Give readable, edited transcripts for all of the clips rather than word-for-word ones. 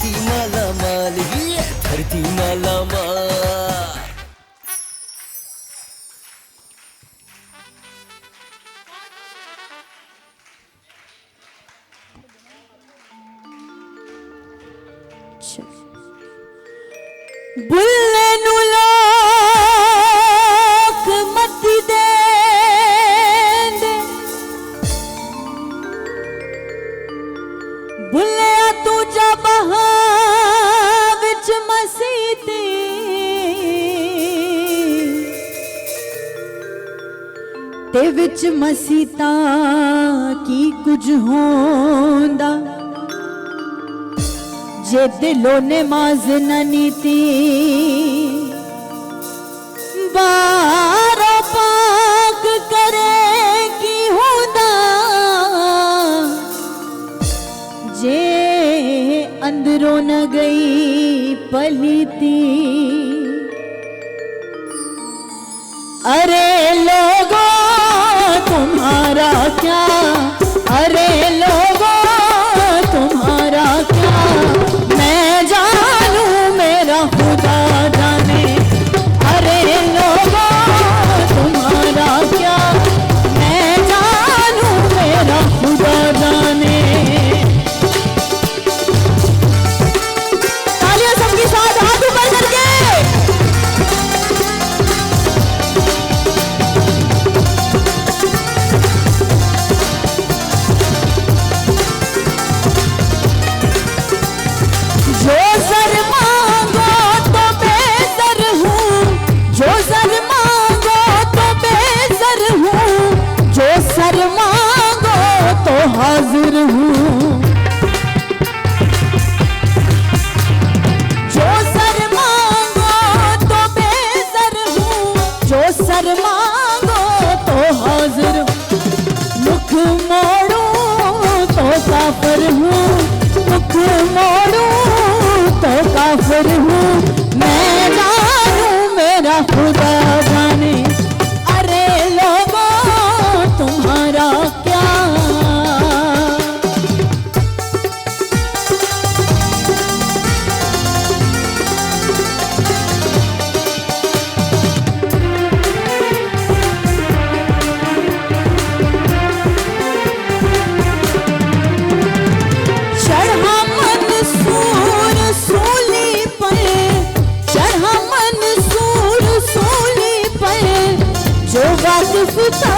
धरती माला माल, ये धरती माला माल। बुल्ले नु लोक मती दे बुल्ले तू जा बहा विच मसीती ते विच मसीता की कुछ होंदा जे दिलों ने माज न नीति बारो पाक करे की होदा जे अंदरों न गई पलीती। अरे लोगों तुम्हारा क्या, अरे लोगों तुम्हारा क्या, मैं जानू मेरा खुदा जाने। अरे लोगों तुम्हारा क्या, मैं जानू मेरा खुदा जाने। तालियां सबके साथ हाथ ऊपर करके। जो सर मांगो तो बेसर हूँ, जो सर मांगो तो बेसर हूँ, जो सर मांगो तो हाजिर हूँ। जो सर मांगो तो बेसर हूँ, जो सर मांगो तो हाजिर हूँ। मुख मोड़ूं तो काफिर हूँ, मुख मोड़ूं तो काफिर हूँ, मैं जानू मेरा खुदा जाने। अरे लोगों तुम्हारा क्या, चढ़ा मंसूर सूली पर, चढ़ा मंसूर सूली पर, जो वाकिफ था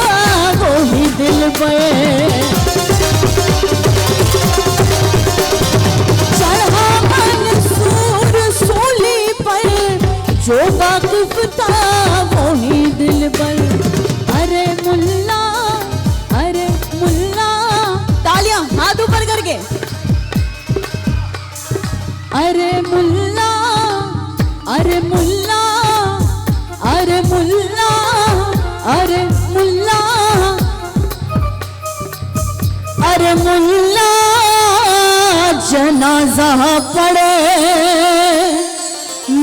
वो ही दिल पर। चढ़ा मंसूर सूली पर, जो वाकिफ था वो ही दिल पर। अरे मुल्ला, अरे मुल्ला, तालियां हाथ ऊपर करके। अरे मुल्ला, अरे मुल्ला, अरे मुल्ला, अरे मुल्ला, अरे मुल्ला जनाजा पड़े,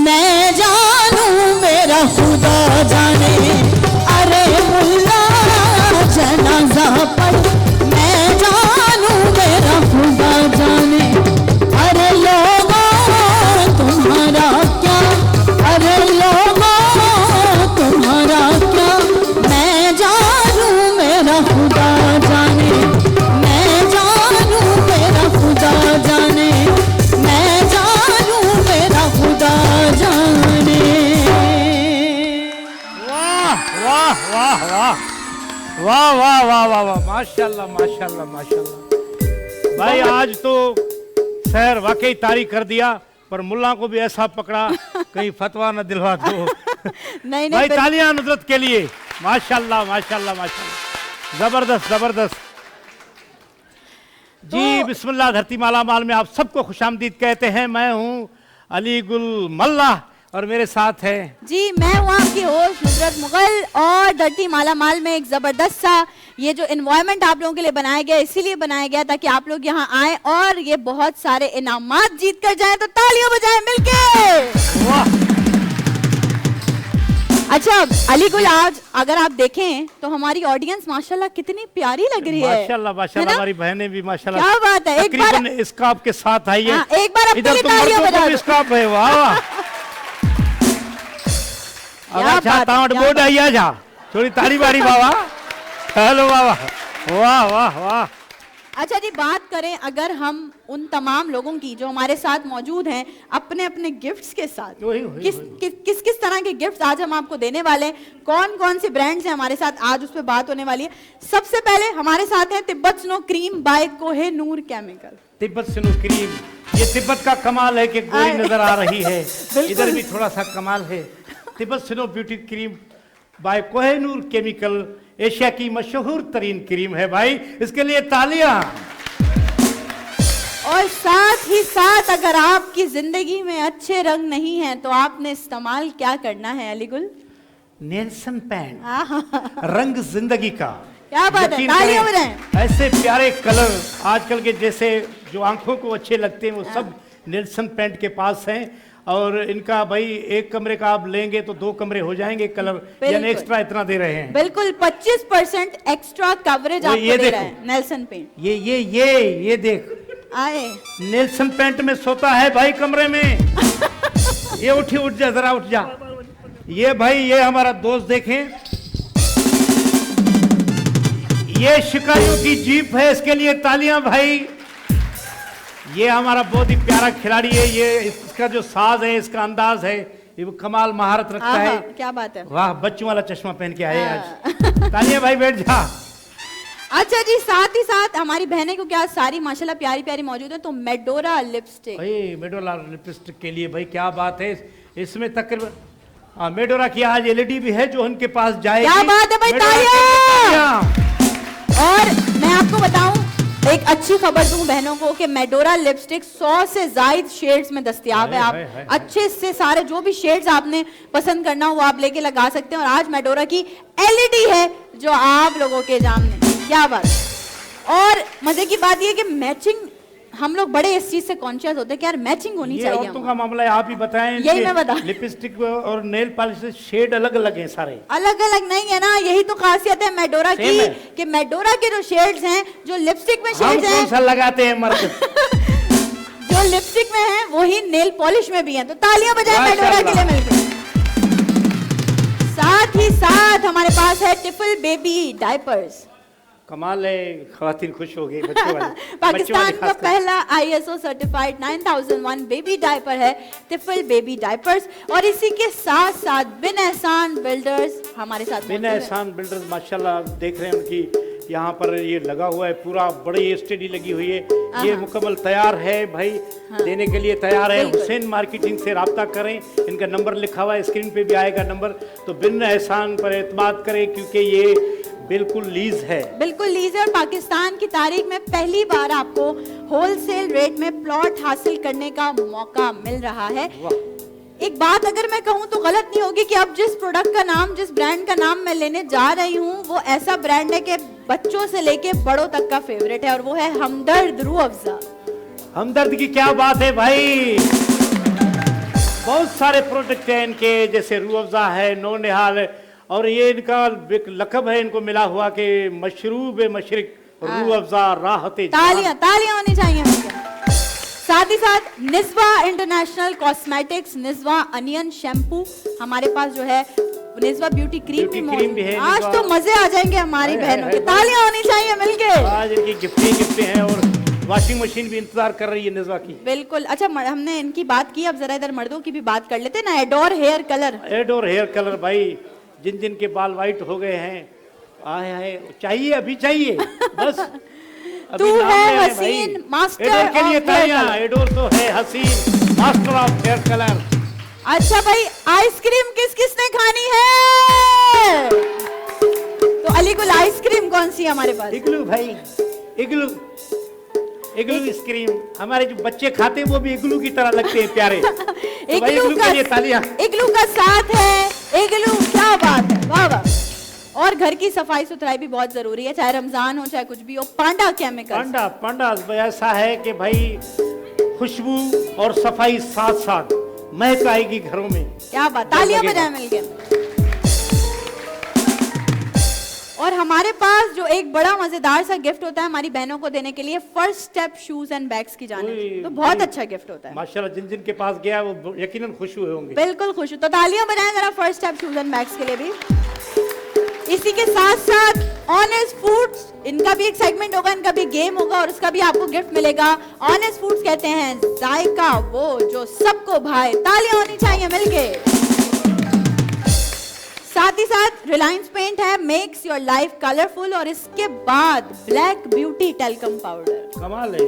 मैं जानू मेरा खुदा जाने। अरे मुल्ला जनाजा पड़े, मैं जानू मेरा खुदा जाने। अरे लोगों तुम्हारा क्या, अरे लोगों तुम्हारा क्या, मैं जानू मेरा खुदा जाने। मैं जानू मेरा खुदा जाने, मैं जानू मेरा खुदा जाने। वाह वाह वाह वाह वाह वाह वाह वाह वाह, माशाल्लाह माशाल्लाह माशाल्लाह। भाई आज तो शहर वाकई तारीख कर दिया, पर मुल्ला को भी ऐसा पकड़ा कहीं फतवा न दिलवा दो। नहीं भाई नहीं, तालियां नुसरत के लिए, माशाल्लाह माशाल्लाह माशाल्लाह, जबरदस्त जबरदस्त। जी बिस्मिल्लाह, धरती माला माल में आप सबको खुशामदीद कहते हैं। मैं हूँ अली गुल मल्ला और मेरे साथ है जी मैं हूँ आपकी होस्ट नुसरत मुगल। और धरती माला माल में एक ज़बरदस्त सा ये जो इन्वायरमेंट आप लोगों के लिए बनाया गया, इसीलिए बनाया गया ताकि आप लोग यहाँ आए और ये बहुत सारे इनामात जीत कर जाएं। तो तालियां बजाएं मिलके। वाह। अच्छा अली गुल, आज अगर आप देखें तो हमारी ऑडियंस माशाल्लाह कितनी प्यारी लग रही है। माशाल्लाह माशाल्लाह, हमारी बहनें भी माशाल्लाह, क्या बात है। एक बार इसका आपके साथ आई है। हाँ, एक बार अपने इधर लिए तो तालियां बजा मर्दों दो। को स्काप है। वाह वाह, क्या बात है, क्या बोर्ड आई जा थोड़ी तारी बारी बाबा। हेलो बाबा, वाह वाह वाह। अच्छा जी, बात करें अगर हम उन तमाम लोगों की जो हमारे साथ मौजूद हैं अपने अपने गिफ्ट्स के साथ, किस तरह के गिफ्ट्स आज हम आपको देने वाले हैं, कौन कौन से ब्रांड्स हैं हमारे साथ, आज उस पर बात होने वाली है। सबसे पहले हमारे साथ है Tibet snow cream by Kohinoor chemical. Tibet snow cream, ये तिब्बत का कमाल है कि गोरी नजर आ रही है, इधर भी थोड़ा सा कमाल है। Tibet snow beauty cream by Kohinoor chemical Asia की मशहूर तरीन क्रीम है भाई, इसके लिए तालियां। और साथ ही साथ अगर आपकी जिंदगी में अच्छे रंग नहीं हैं तो आपने इस्तेमाल क्या करना है अली गुल? नेल्सन पेंट, रंग जिंदगी का। क्या बात है, तालियां बजाएं। ऐसे प्यारे कलर आजकल के जैसे जो आंखों को अच्छे लगते हैं वो सब नेल्सन पेंट के पास हैं। और इनका भाई एक कमरे का आप लेंगे तो 2 कमरे हो जाएंगे कलर, यानी एक्स्ट्रा इतना दे रहे हैं। बिल्कुल 25% एक्स्ट्रा कवरेज आपको दे रहे हैं नेल्सन पेंट। ये देख आए, नेल्सन पेंट में सोता है भाई कमरे में। ये उठ जा, जरा उठ जा। ये भाई, ये हमारा दोस्त देखें, ये शिकारियों की जीप है, इसके लिए तालियां भाई। ये हमारा बहुत ही प्यारा खिलाड़ी है, ये इसका जो साज है, इसका अंदाज है, ये कमाल महारत रखता है। क्या बात है, वाह, बच्चों वाला चश्मा पहन के आए आज। तालियां भाई, बैठ जा। अच्छा जी, साथ ही साथ हमारी बहनें को क्या सारी माशाल्लाह प्यारी प्यारी मौजूद है, तो मेडोरा लिपस्टिक। भाई मेडोरा लिपस्टिक के लिए भाई क्या बात है, इसमें तकरीबन मेडोरा की आज एलईडी भी है जो उनके पास जाएगी। क्या बात है भाई, तालियां। और मैं आपको बताऊं, एक अच्छी खबर दूं बहनों को कि मेडोरा लिपस्टिक 100 से ज्यादा शेड्स में दस्तयाब है। आप अच्छे से सारे जो भी शेड्स आपने पसंद करना हो वो आप लेके लगा सकते हैं। और आज मेडोरा की एलईडी है जो आप लोगों के सामने। क्या बात। और मजे की बात ये कि मैचिंग, हम लोग बड़े इस चीज से कॉन्शियस होते हैं कि यार मैचिंग होनी चाहिए। औरतों का मामला है, आप ही बताएं। यही मैं बता, लिपस्टिक और नेल पॉलिश से शेड अलग अलग हैं सारे, अलग अलग नहीं है ना। यही तो खासियत है मेडोरा की कि मेडोरा के जो शेड्स हैं, जो लिपस्टिक में शेड्स हैं, कौन सा लगाते हैं मर्द जो लिपस्टिक में है वही नेल पॉलिश में भी है। तो तालियां बजाएं मेडोरा के लिए मिलकर। साथ ही साथ हमारे पास है टिफल बेबी डायपर्स। कमाल है, खवातीन खुश हो गई। बच्चों वाले पाकिस्तान का पहला ISO सर्टिफाइड 9001 बेबी डायपर है टिफल बेबी डायपर्स। और इसी के साथ साथ बिन एहसान बिल्डर्स हमारे साथ। बिन एहसान बिल्डर्स माशाल्लाह देख रहे हैं उनकी यहाँ पर ये लगा हुआ है, पूरा बड़ी स्टडी लगी हुई है, ये मुकम्मल तैयार है भाई। देने के लिए तैयार है। हुसैन मार्केटिंग से राब्ता करें, इनका नंबर लिखा हुआ है, स्क्रीन पे भी आएगा नंबर। तो बिन एहसान पर एतमाद करें क्योंकि ये बिल्कुल लीज है, बिल्कुल लीज है। और पाकिस्तान की तारीख में पहली बार आपको होलसेल रेट में प्लॉट हासिल करने का मौका मिल रहा है। एक बात अगर मैं कहूं तो गलत नहीं होगी कि अब जिस प्रोडक्ट का नाम, जिस ब्रांड का नाम मैं लेने जा रही हूं वो ऐसा ब्रांड है कि बच्चों से लेके बड़ों तक का फेवरेट है, और वो है हमदर्द रूह अफ़ज़ा। हमदर्द की क्या बात है भाई, बहुत सारे प्रोडक्ट हैं इनके, जैसे रूह अफ़ज़ा है, नो निहाल है, और ये इनका लक़ब है इनको मिला हुआ कि मशरूब मशरिक रूह अफ़ज़ा राहत। तालियां तालियां होनी चाहिए। साथ ही साथ निज़वा इंटरनेशनल कॉस्मेटिक्स, निज़वा अनियन शैम्पू हमारे पास जो है, निज़वा ब्यूटी क्रीम भी है। आज तो मजे आ जाएंगे हमारी बहनों के। तालियां होनी चाहिए मिलके। आज इनकी गिफ्टें हैं और वॉशिंग मशीन भी इंतजार कर रही है निज़वा की। बिल्कुल। अच्छा, हमने इनकी बात की, अब जरा इधर मर्दों की भी बात कर लेते हैं ना। Adore hair colour, adore hair colour भाई, जिन जिन के बाल वाइट हो गए हैं, आए चाहिए, अभी चाहिए बस। तू है हसीन मास्टर एडोर के लिए तालियां। एडोर तो है हसीन मास्टर ऑफ हेयर कलर। अच्छा भाई, आइसक्रीम किस किसने खानी है? तो अली गुल, आइसक्रीम कौन सी है हमारे पास? इग्लू भाई, इग्लू आइसक्रीम। हमारे जो बच्चे खाते हैं वो भी इग्लू की तरह लगते हैं प्यारे। तो इग्लू के लिए तालियां। इग्लू का साथ है, इग्लू, क्या बात है, वाह वाह। और घर की सफाई सुथराई भी बहुत जरूरी है, चाहे रमजान हो चाहे कुछ भी हो। पांडा केमिकल्स, पांडा ऐसा है कि भाई खुशबू और सफाई साथ साथ महक आएगी घरों में। क्या बात, तालियां बजाएं मिलके। और हमारे पास जो एक बड़ा मजेदार सा गिफ्ट होता है हमारी बहनों को देने के लिए, first step shoes and bags की जानिब, तो बहुत अच्छा गिफ्ट होता है माशाल्लाह। जिन जिन के पास गया वो यकीनन खुश हुए होंगे। बिल्कुल खुश हूँ, तो तालियां बजाएं जरा first step shoes and bags के लिए भी। इसी के साथ साथ ऑनेस्ट फूड्स, इनका भी एक सेगमेंट होगा, इनका भी गेम होगा और उसका भी आपको गिफ्ट मिलेगा। ऑनेस्ट फूड्स कहते हैं जायका वो जो सबको भाए, तालियां होनी चाहिए मिलके। साथ ही साथ रिलायंस पेंट है मेक्स योर लाइफ कलरफुल, और इसके बाद ब्लैक ब्यूटी टेल्कम पाउडर। कमाल है।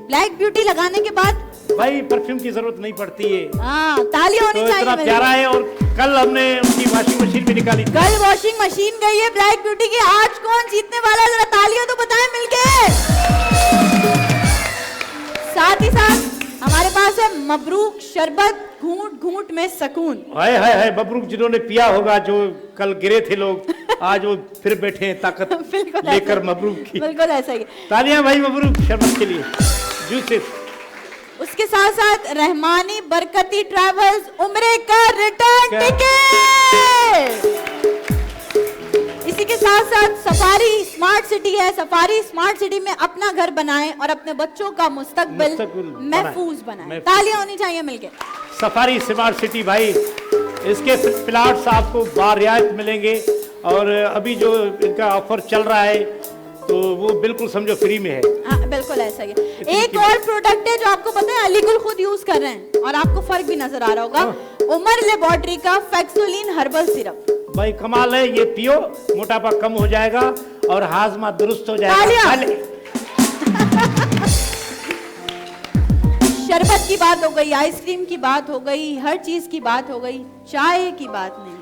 ब्लैक ब्यूटी लगाने के बाद भाई परफ्यूम की जरूरत नहीं पड़ती है। हाँ, तालियां होनी तो चाहिए इतना प्यारा है। और कल हमने उनकी वॉशिंग मशीन भी निकाली थी। कल वॉशिंग मशीन गई है ब्लैक ब्यूटी की। आज कौन जीतने वाला है, जरा तालियां तो बताएं मिलके। साथ ही साथ हमारे पास है मबरूक शरबत, घूंट घूंट में सुकून। हाय हाय हाय, मबरूक जिन्होंने पिया होगा, जो कल गिरे थे लोग, आज वो फिर बैठे हैं ताकत बिल्कुल लेकर ऐसा- मबरूक की। बिल्कुल ऐसा ही। तालियां भाई मबरूक शरबत के लिए, जूसेस। उसके साथ साथ रहमानी बरकती ट्रैवल्स उम्रे का रिटर्न टिकट। इसी के साथ साथ सफारी स्मार्ट सिटी है, सफारी स्मार्ट सिटी में अपना घर बनाएं और अपने बच्चों का मुस्तकबिल महफूज बनाएं। तालियां होनी चाहिए मिलके। सफारी स्मार्ट सिटी भाई, इसके प्लाट्स आपको बारियात मिलेंगे और अभी जो इनका ऑफर चल रहा है तो वो बिल्कुल समझो फ्री में है। हाँ, बिल्कुल ऐसा ही है। एक और प्रोडक्ट है जो आपको पता है अलीगुल खुद यूज कर रहे हैं और आपको फर्क भी नजर आ रहा होगा, उमर लेबोरेटरी का फैक्सोलिन हर्बल सिरप। भाई कमाल है, ये पियो, मोटापा कम हो जाएगा और हाजमा दुरुस्त हो जाएगा। शरबत की बात हो गई, आइसक्रीम की बात हो गई, हर चीज की बात हो गई, चाय की बात नहीं।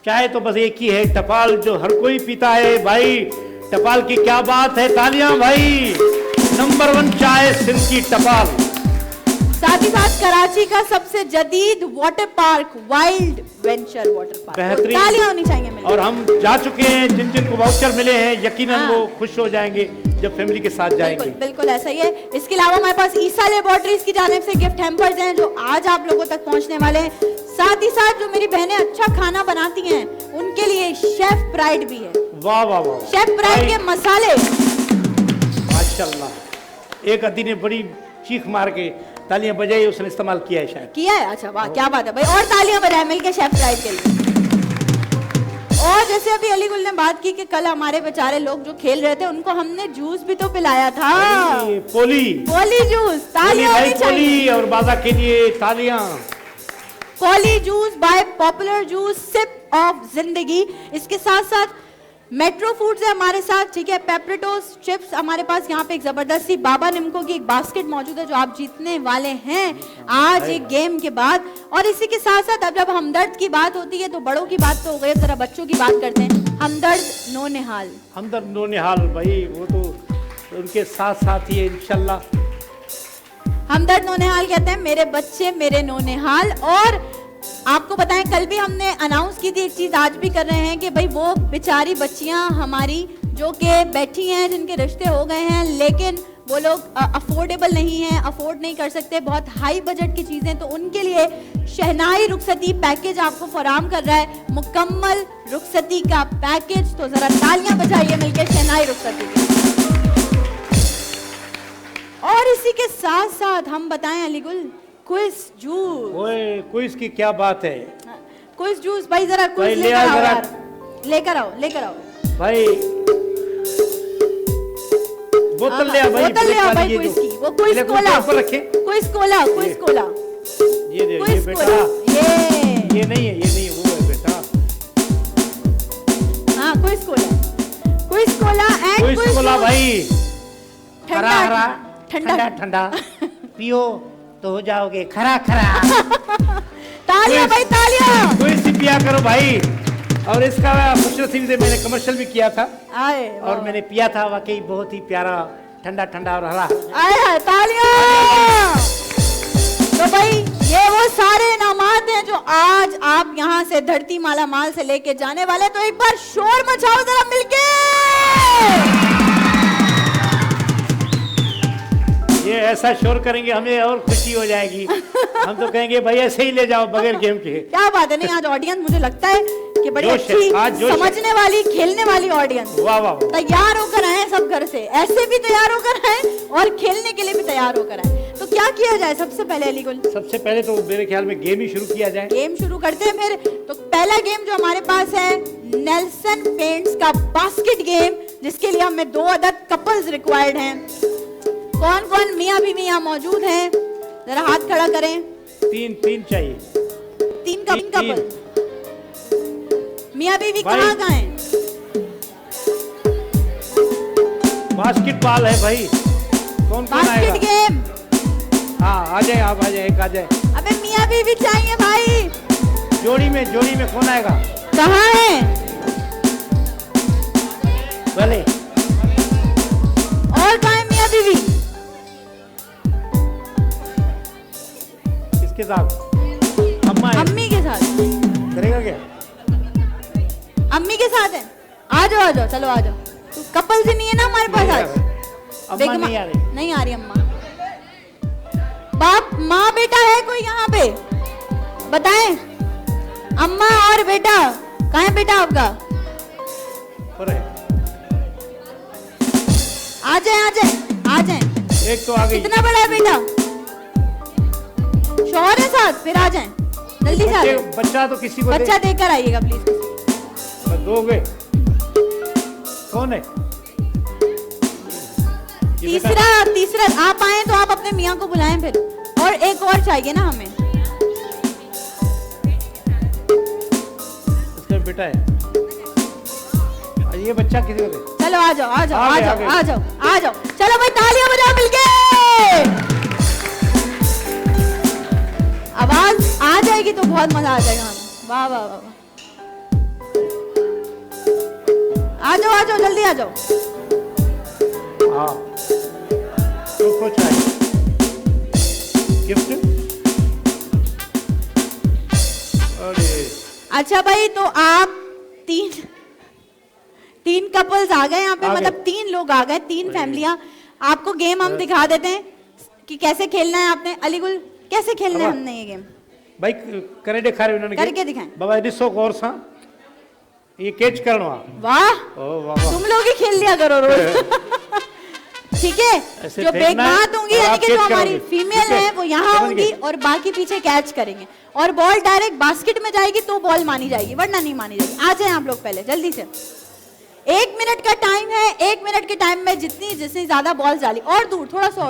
चाय तो बस एक ही है, टपाल, जो हर कोई पीता है भाई। टपाल की क्या बात है, तालियां भाई। नंबर 1 चाय सिंध की टपाल। साथ ही साथ कराची का सबसे जदीद water park wild venture water park, बेहतरीन। तालियां होनी चाहिए मिलके। और हम जा चुके हैं, जिन जिन को वाउचर मिले हैं यकीनन हाँ। वो खुश हो जाएंगे जब फैमिली के साथ जाएंगे। बिल्कुल बिल्कुल ऐसा ही है। इसके अलावा हमारे पास ईसा लेबोरेटरीज की जानिब से गिफ्ट हैम्पर्स हैं जो आज आप लोगों तक पहुंचने वाले हैं। साथ ही साथ जो मेरी बहनें अच्छा खाना बनाती हैं उनके लिए शेफ प्राइड भी है। वाह वाह वाह, शेफ प्राइड के मसाले माशाल्लाह। एक अदी ने बड़ी चीख मार के तालियां बजाई, उसने इस्तेमाल किया है शायद। किया है। अच्छा वाह, क्या बात है भाई, और तालियां बजाएं मिलके शेफ प्राइड के लिए। और जैसे अभी अलीगुल ने बात की कि कल हमारे बेचारे लोग जो खेल रहे थे उनको हमने जूस भी तो पिलाया था, पोली पोली जूस। तालियां होनी चाहिए। पोली और बाजा के लिए तालियां। Polly juice by Popular juice, sip of जिंदगी। इसके साथ साथ मेट्रो फूड्स है हमारे साथ, ठीक है। पेपरेटोस चिप्स हमारे पास यहाँ पे एक जबरदस्त सी बाबा निम्को की एक बास्केट मौजूद है जो आप जीतने वाले हैं आज एक गेम के बाद। और इसी के साथ साथ अब जब हमदर्द की बात होती है तो बड़ों की बात तो हो गई, जरा बच्चों की बात करते हैं। हमदर्द नौनिहाल। हमदर्द नौनिहाल भाई, वो तो उनके साथ साथ ही है इंशाल्लाह। हमदर्द नौनिहाल कहते हैं मेरे बच्चे मेरे नौनिहाल। और आपको बताएं कल भी हमने अनाउंस की थी एक चीज, आज भी कर रहे हैं कि भाई वो बेचारी बच्चियां हमारी जो कि बैठी हैं, जिनके रिश्ते हो गए हैं लेकिन वो लोग अफोर्डेबल नहीं हैं, अफोर्ड नहीं कर सकते बहुत हाई बजट की चीजें, तो उनके लिए शहनाई रुखसती पैकेज आपको फराहम कर रहा है, मुकम्मल रुखसती का पैकेज। तो जरा तालियां बजाइए मिलकर शहनाई रुखसती की। और इसी के साथ साथ हम बताएं अलीगुल क्विज जूस। ओए क्विज की क्या बात है क्विज जूस भाई, जरा भाई क्विज ले लेकर आओ आओ जरा। यार, लेकर आओ लेकर आओ भाई। बोतल ले आ भाई, बोतल ले आओ भाई ये क्विज जो- की, वो क्विज ले, कोला, ऊपर रखे। क्विज कोला, क्विज कोला, ये दे, ये क्विज बेटा, कोला, ये नहीं है, ये नहीं है, वो है बेटा। हाँ quiz Cola and quiz Cola भाई, ठंडा हरा हरा, ठंडा ठंडा पियो तो हो जाओगे खरा खरा। तालियां भाई तालियां। क्विज ही पिया करो भाई। और इसका खुशनसीबी से मैंने कमर्शियल भी किया था आए और मैंने पिया था, वाकई बहुत ही प्यारा, ठंडा ठंडा और हरा। आए तालियां। तो भाई ये वो सारे इनामात हैं जो आज आप यहाँ से धरती माला माल से लेके जाने वाले, तो एक बार शोर मचाओ जरा मिलके। ये ऐसा शोर करेंगे हमें और खुशी हो जाएगी। हम तो कहेंगे भाई ऐसे ही ले जाओ बगैर गेम के। क्या बात है। नहीं आज ऑडियंस मुझे लगता है कि बड़ी जोश है, अच्छी आज जोश है। समझने वाली खेलने वाली ऑडियंस वाह वाह वाह। तैयार होकर आए सब घर से, ऐसे भी तैयार होकर आए और खेलने के लिए भी तैयार होकर आए। तो क्या किया जाए सबसे पहले अलीगुल? सबसे पहले तो मेरे ख्याल में गेम ही शुरू किया जाए। गेम शुरू करते हैं फिर। तो पहला गेम जो हमारे पास है नेल्सन पेंट्स का बास्केट गेम, जिसके लिए हमें 2 अदद कपल्स रिक्वायर्ड हैं। कौन कौन मियाँ बीवी यहाँ मौजूद हैं? जरा हाथ खड़ा करें। 3 चाहिए। 3 कपल। मियाँ बीवी भाई। कहाँ हैं? बास्केटबॉल है भाई, कौन बास्केट आएगा? गेम। हाँ आ जाए, आप आ जाए, एक आ जाए। अबे मियाँ बीवी चाहिए भाई। जोड़ी में कौन आएगा? कहाँ है? भले। और कहाँ है मियाँ बीवी? किसके साथ? अम्मा है। अम्मी के साथ। करेगा क्या? अम्मी के साथ है। आ जाओ चलो आ जाओ। तो कपल से नहीं है ना हमारे पास आज? अम्मा नहीं आ रही। नहीं आ रही अम्मा। बाप माँ बेटा है कोई यहाँ पे? बताएं। अम्मा और बेटा कहाँ है बेटा आपका? पर है। आ जाए। एक तो आ गई। कितना बड़ा है बेटा? शौहर है साथ? फिर आ जाएं जल्दी से आ जाएं। बच्चा तो किसी को बच्चा देकर आइएगा प्लीज। दे। 2 गए। कौन है? ये बेटा। तीसरा आप आए तो आप अपने मियाँ को बुलाएं फिर। और एक और चाहिए ना हमें। इसका बेटा है। ये बच्चा किसी को दे। चलो आ जाओ। आगे। चलो भाई तालियां बजाओ मिलके। आवाज आ जाएगी तो बहुत मजा आ जाएगा हमें। वाह वाह वाह। आ जाओ जल्दी आ जाओ। हाँ तो कुछ है गिफ्ट। अरे अच्छा भाई तो आप तीन कपल्स आ गए यहाँ पे, आ गए। मतलब 3 लोग आ गए, 3 फैमिलियां। आपको गेम हम दिखा देते हैं कि कैसे खेलना है। आपने अलीगुल कैसे खेलना है हमने ये गेम भाई करे दिखा रहे करके दिखाएं। बाबा दिसो गौर सा ये कैच करना। वाह ओ वाह तुम लोग ही खेल लिया करो रोज। ठीक है। ऐसे जो फेंकना है बेगमात होंगी और यानी आप कि जो कैच हमारी करोगे। फीमेल ठीक है, है वो यहाँ समझ होंगी गए। और बाकी पीछे कैच करेंगे और बॉल डायरेक्ट बास्केट में जाएगी तो बॉल मानी जाएगी, वरना नहीं मानी जाएगी। आ जाए आप लोग पहले जल्दी से। 1 मिनट का टाइम है। 1 मिनट के टाइम में जितनी ज्यादा बॉल डाली और दूर, थोड़ा सा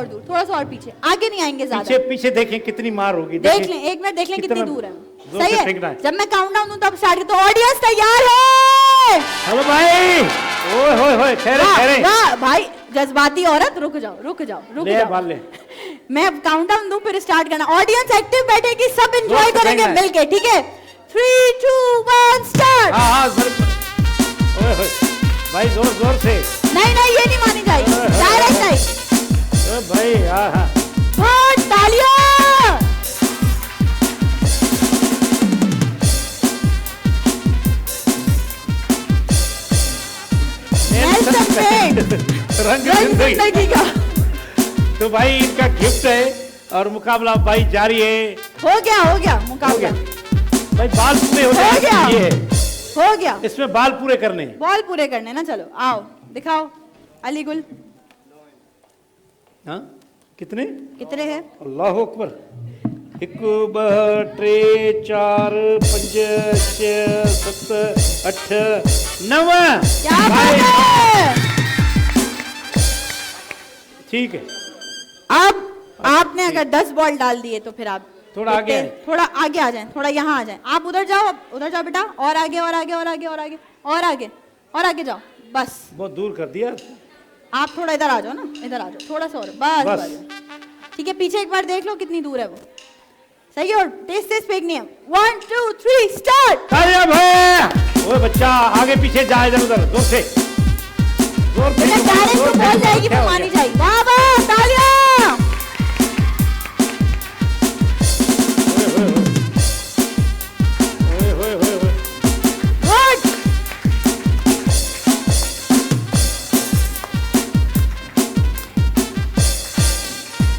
और पीछे, आगे नहीं आएंगे ज्यादा। पीछे देखें कितनी मार होगी। देख लें 1 मिनट देख लें कितनी दूर है। जोर सही से है। फेंकना है। जब मैं काउंटडाउन दूं तब स्टार्ट तो ऑडियंस तैयार है। हेलो भाई। ओए होए ठहरे। वाह भाई जज्बाती औरत। रुक जाओ। ले। मैं काउंटडाउन दूं फिर स्टार्ट करना। ऑडियंस एक्टिव बैठेगी, सब जोर एंजॉय से करेंगे फेंकना है। मिलके। ठीक है 3 2 1 स्टार्ट। हाँ ओए होए भाई जोर से। नहीं ये नहीं मानी जाएगी, डायरेक्ट नहीं। ओ भाई हाँ बहुत तालियां। नेल्सन पेंट्स रंग रंग जिंदगी। जिंदगी का। तो भाई इनका गिफ्ट है और मुकाबला भाई जारी है। हो गया हो मुकाबला। गया भाई बाल पूरे हो हो गया। ये है हो गया। इसमें बाल पूरे करने हैं। बॉल पूरे करने ना। चलो आओ दिखाओ अलीगुल हाँ कितने? कितने हैं? अल्लाह अकबर। 1 2 3 4 5 6 7 8 9। क्या बात है। ठीक है। अब आपने अगर 10 बॉल डाल दिए तो फिर आप थोड़ा आगे आए। थोड़ा आगे आ जाएं, थोड़ा यहाँ आ जाएं। आप उधर जाओ बेटा। और आगे जाओ। बस बहुत दूर कर दिया। आप थोड़ा इधर आ जाओ ना, इधर आ जाओ थोड़ा सा और। बस ठीक है। पीछे एक बार देख लो कितनी दूर है वो। सही है। और तेज फेंकनी है। 1 2 3 स्टार्ट। वो बच्चा आगे पीछे जाए इधर उधर जोर से। जोर से डायरेक्ट तो बॉल जाएगी वो मानी जाएगी। वाह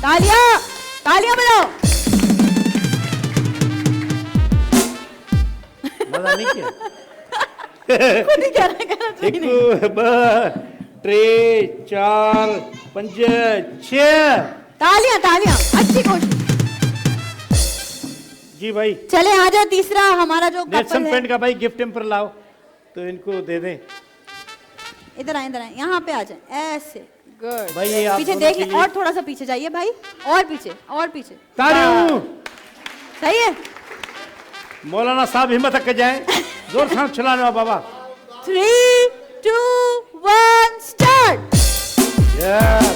तालियां। तालियां बजाओ। मजा नहीं किया। खुद ही कह रहा है, एक ब ट्रे 4 5 6। तालियां तालियां, अच्छी कोशिश। जी भाई चले आ जाओ तीसरा हमारा जो नेल्सन कपल है। पेंट का भाई गिफ्ट टेम्पर लाओ तो इनको दे दें। इधर आए यहाँ पे आ जाए, ऐसे गुड। भाई ये आप पीछे दोनों देख के ले, लिए- और थोड़ा सा पीछे जाइए भाई, और पीछे और पीछे। तालियों। सही है। मौलाना साहब हिम्मत रख के जाए, जोर से चलाने वाला बाबा। 3 2 1 स्टार्ट। यस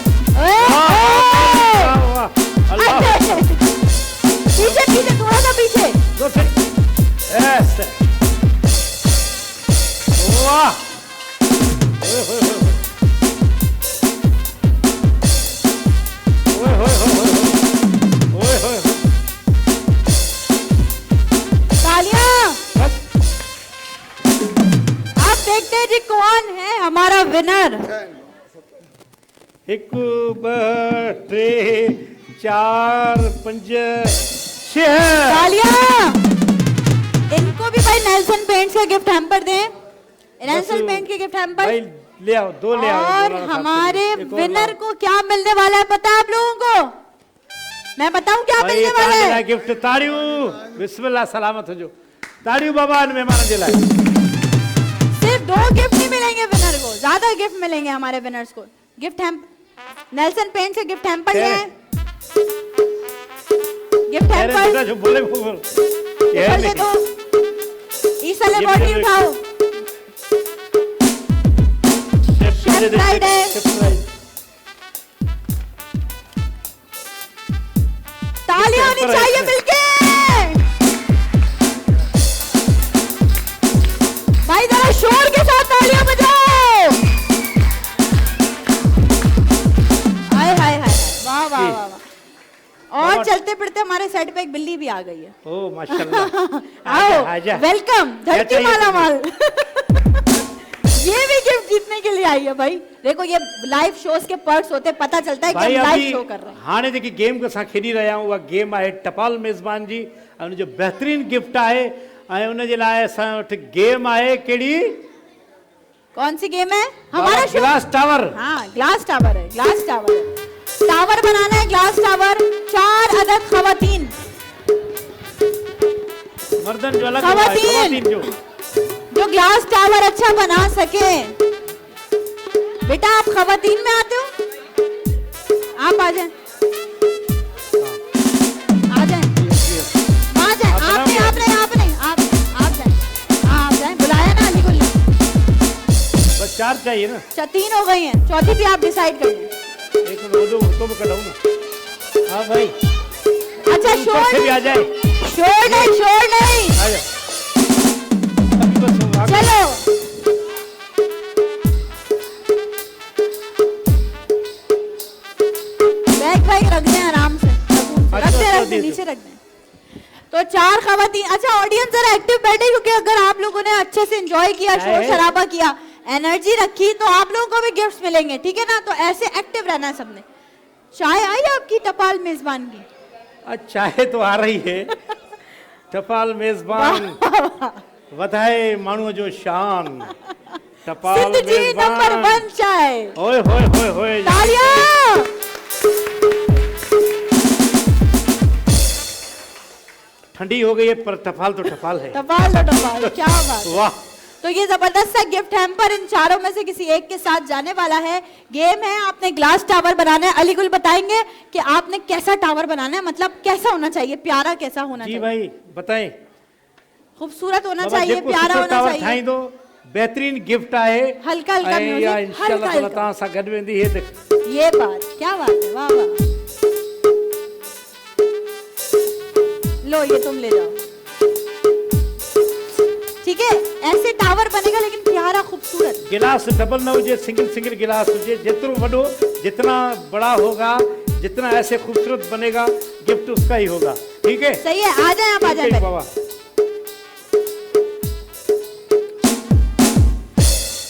अल्लाह पीछे पीछे थोड़ा सा पीछे। जोर से यस वाह ओए होए होए होए तालियां। आप देखते हैं जी कौन है हमारा विनर। एक ब ट्रे 4 5 6। तालियां। इनको भी भाई नेल्सन पेंट्स का गिफ्ट हैम्पर दें। नेल्सन पेंट के गिफ्ट हैम्पर। भाई ले आओ, 2 ले आओ। और मौलाना साहब हमारे के लिए। एक और विनर लाओ। को क्या मिलने वाला है पता है आप लोगों को? मैं बताऊं क्या भाई मिलने वाला है? गिफ्ट ताड़ियों बिस्मिल्लाह सलामत हो जो ताड़ियों बाबा ने मेहमान दिलाए। सिर्फ 2 गिफ्ट नहीं मिलेंगे विनर को, ज्यादा गिफ्ट मिलेंगे हमारे विनर्स को। गिफ्ट हैम्पर नेल्सन पेंट से गिफ्ट हैम्पर ले आए। गिफ्ट हैम्पर जो बोले वो बोल। ऊपर ले दो। इस वाले बॉडी उठाओ। शेफ राइट है। तालियां होनी चाहिए मिलके। भाई जरा शोर के साथ तालियां बजाओ। हाय हाय हाय, वाह वाह वाह वाह। और चलते फिरते हमारे सेट पे एक बिल्ली भी आ गई है। ओ माशाल्लाह। आओ आजा। वेलकम धरती चाहिए माला तुम्हें? माल। ये भी गिफ्ट जीतने के लिए आई है भाई। देखो ये लाइव शोज के पर्क्स होते हैं, पता चलता है कि भाई हम अभी लाइव शो कर रहे हैं। हाणे जेकी गेम के सां खेॾी रहिया आहियूं उहा गेम आहे टपाल मेज़बान जी ऐं उनजो बहितरीन गिफ्ट आहे ऐं उनजे लाइ असां वटि गेम आहे कहिड़ी कौन सी गेम है हमारा शो? Glass tower. हाँ ग्लास टावर है, ग्लास टावर है। टावर बनाना है, ग्लास टावर। 4 अदद खवातीन मर्दन जो अलग होता है, खवातीन जो जो ग्लास टावर अच्छा बना सके। बेटा आप खवातीन में आते हो? आप आ जाएं, आ जाएं, आ जाएं। आप नहीं, आप नहीं, आप नहीं, आप जाएं, आप जाएं। बुलाया ना अली को। बस 4 चाहिए ना। 3 हो गई हैं, चौथी भी आप डिसाइड कर लें। एक मिनट तो मैं कटाऊं ना। हाँ भाई अच्छा ऊपर शोर से भी आ जाए। शोर नहीं, शोर नहीं। आ जा अभी बस हम आ गए। चलो बैग बैग रख दें आराम से, रख दे नीचे रख दें। तो 4 खवातीन। अच्छा ऑडियंस जरा एक्टिव बैठे, क्योंकि अगर आप लोगों ने अच्छे से एंजॉय किया, शोर शराबा किया, एनर्जी रखी, तो आप लोगों को भी गिफ्ट्स मिलेंगे, ठीक है ना? तो ऐसे एक्टिव रहना है सबने। चाय आई आपकी टपाल मेजबान की? चाहे तो आ रही है। टपाल मेजबान वधाए माण्हूअ जो शान। टपाल सिंध जी नंबर 1 चाय। ओए होए होए होए। तालियां। ठंडी हो गई है पर टपाल तो टपाल है। टपाल तो टपाल, क्या बात है। वाह। तो ये जबरदस्त सा गिफ्ट हैम्पर इन चारों में से किसी एक के साथ जाने वाला है। गेम है, आपने ग्लास टावर बनाना है। अली गुल बताएंगे कि आपने कैसा टावर बनाना है, मतलब कैसा होना चाहिए, प्यारा कैसा होना जी चाहिए? भाई बताएं। खूबसूरत होना बाबा चाहिए, जेको प्यारा सुठो होना टावर चाहिए। ठाहींदो बेहतरीन गिफ्ट आहे। हल्का हल्का ऐं म्यूजिक, इहा हल्का इंशाअल्लाह ताला हल्का। तव्हां सां गॾु वेंदी हे त ये बात, क्या बात है, वाह वाह। लो ये तुम ले जाओ, ठीक है? ऐसे टावर बनेगा लेकिन प्यारा खूबसूरत। गिलास डबल न हुए, सिंगल सिंगल गिलास हुए। जितना बड़ो जितना बड़ा होगा, जितना ऐसे खूबसूरत बनेगा, गिफ्ट उसका ही होगा। ठीक है? सही है, आ जाए आप, आ जाए बाबा।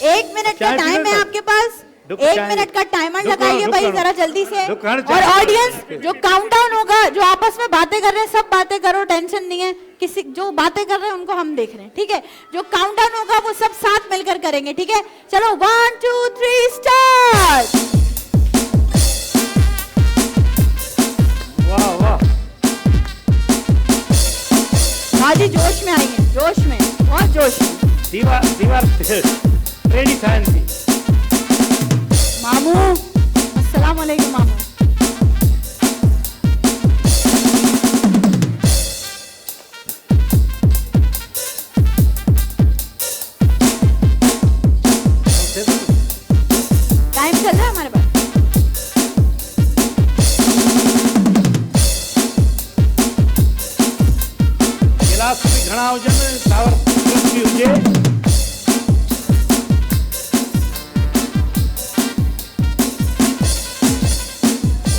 1 मिनट का टाइम है आपके पास। 1 मिनट का टाइमर लगाइए भाई जरा जल्दी से। रुक, और ऑडियंस जो काउंटडाउन होगा, जो आपस में बातें कर रहे हैं सब बातें करो, टेंशन नहीं है। किसी जो बातें कर रहे हैं उनको हम देख रहे हैं, ठीक है। जो काउंटडाउन होगा वो सब साथ मिलकर करेंगे, ठीक है। चलो 1 2 3 स्टार्ट। वाह वाह बाजी जोश में आई है, जोश में, बहुत जोश में। दीवार रेडी था इनकी। मामू अस्सलाम वालेकुम मामू। टाइम चल रहा है हमारे पास। गिलास भी घना हो जाए, टावर भी हो जाए।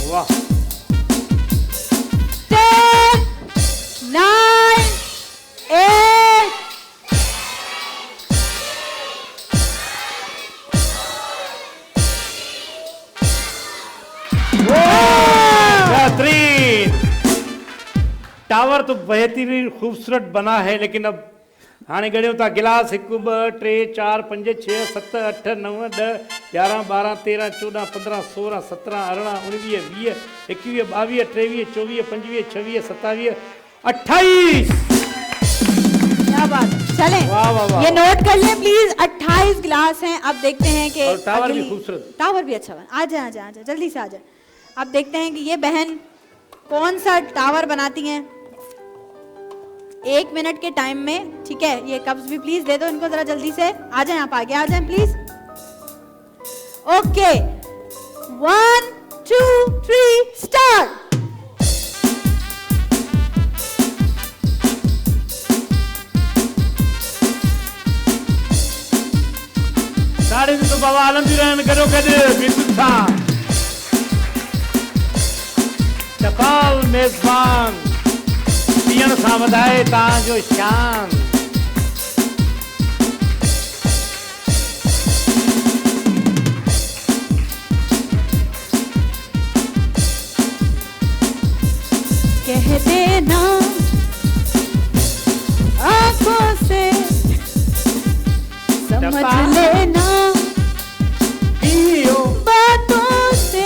वाह 10 9 8 बेहतरीन। टावर तो बेहतरीन खूबसूरत बना है, लेकिन अब हाणे गणियो था गिलास 1 2 3 4 5 6 7 8 9 10 11 12 13 14 15 16 17 18 19 20 21 22 23 24 25 26 27 28। क्या बात है। चलें, वाह, वाह, वाह। ये नोट कर लें प्लीज। 28 गिलास हैं। अब देखते हैं कि और टावर भी अगली- खूबसूरत। टावर भी अच्छा बना। आ जाए आ जाए आ जाए, जल्दी से आ जाए। अब देखते हैं कि ये बहन कौन सा टावर बनाती हैं 1 मिनट के टाइम में, ठीक है। ये कप्स भी प्लीज दे दो इनको जरा जल्दी से। आ जाए, आप आगे आ जाए प्लीज। Okay 1 2 3 start. साढ़े दिन तो बाबा आलम जी रहन करो कदे बिल्कुल था। टपाल मेजबान पियण सां वधाए तव्हांजो शान। कह देना आंखों से, समझ टपाल। लेना पियो बातों से।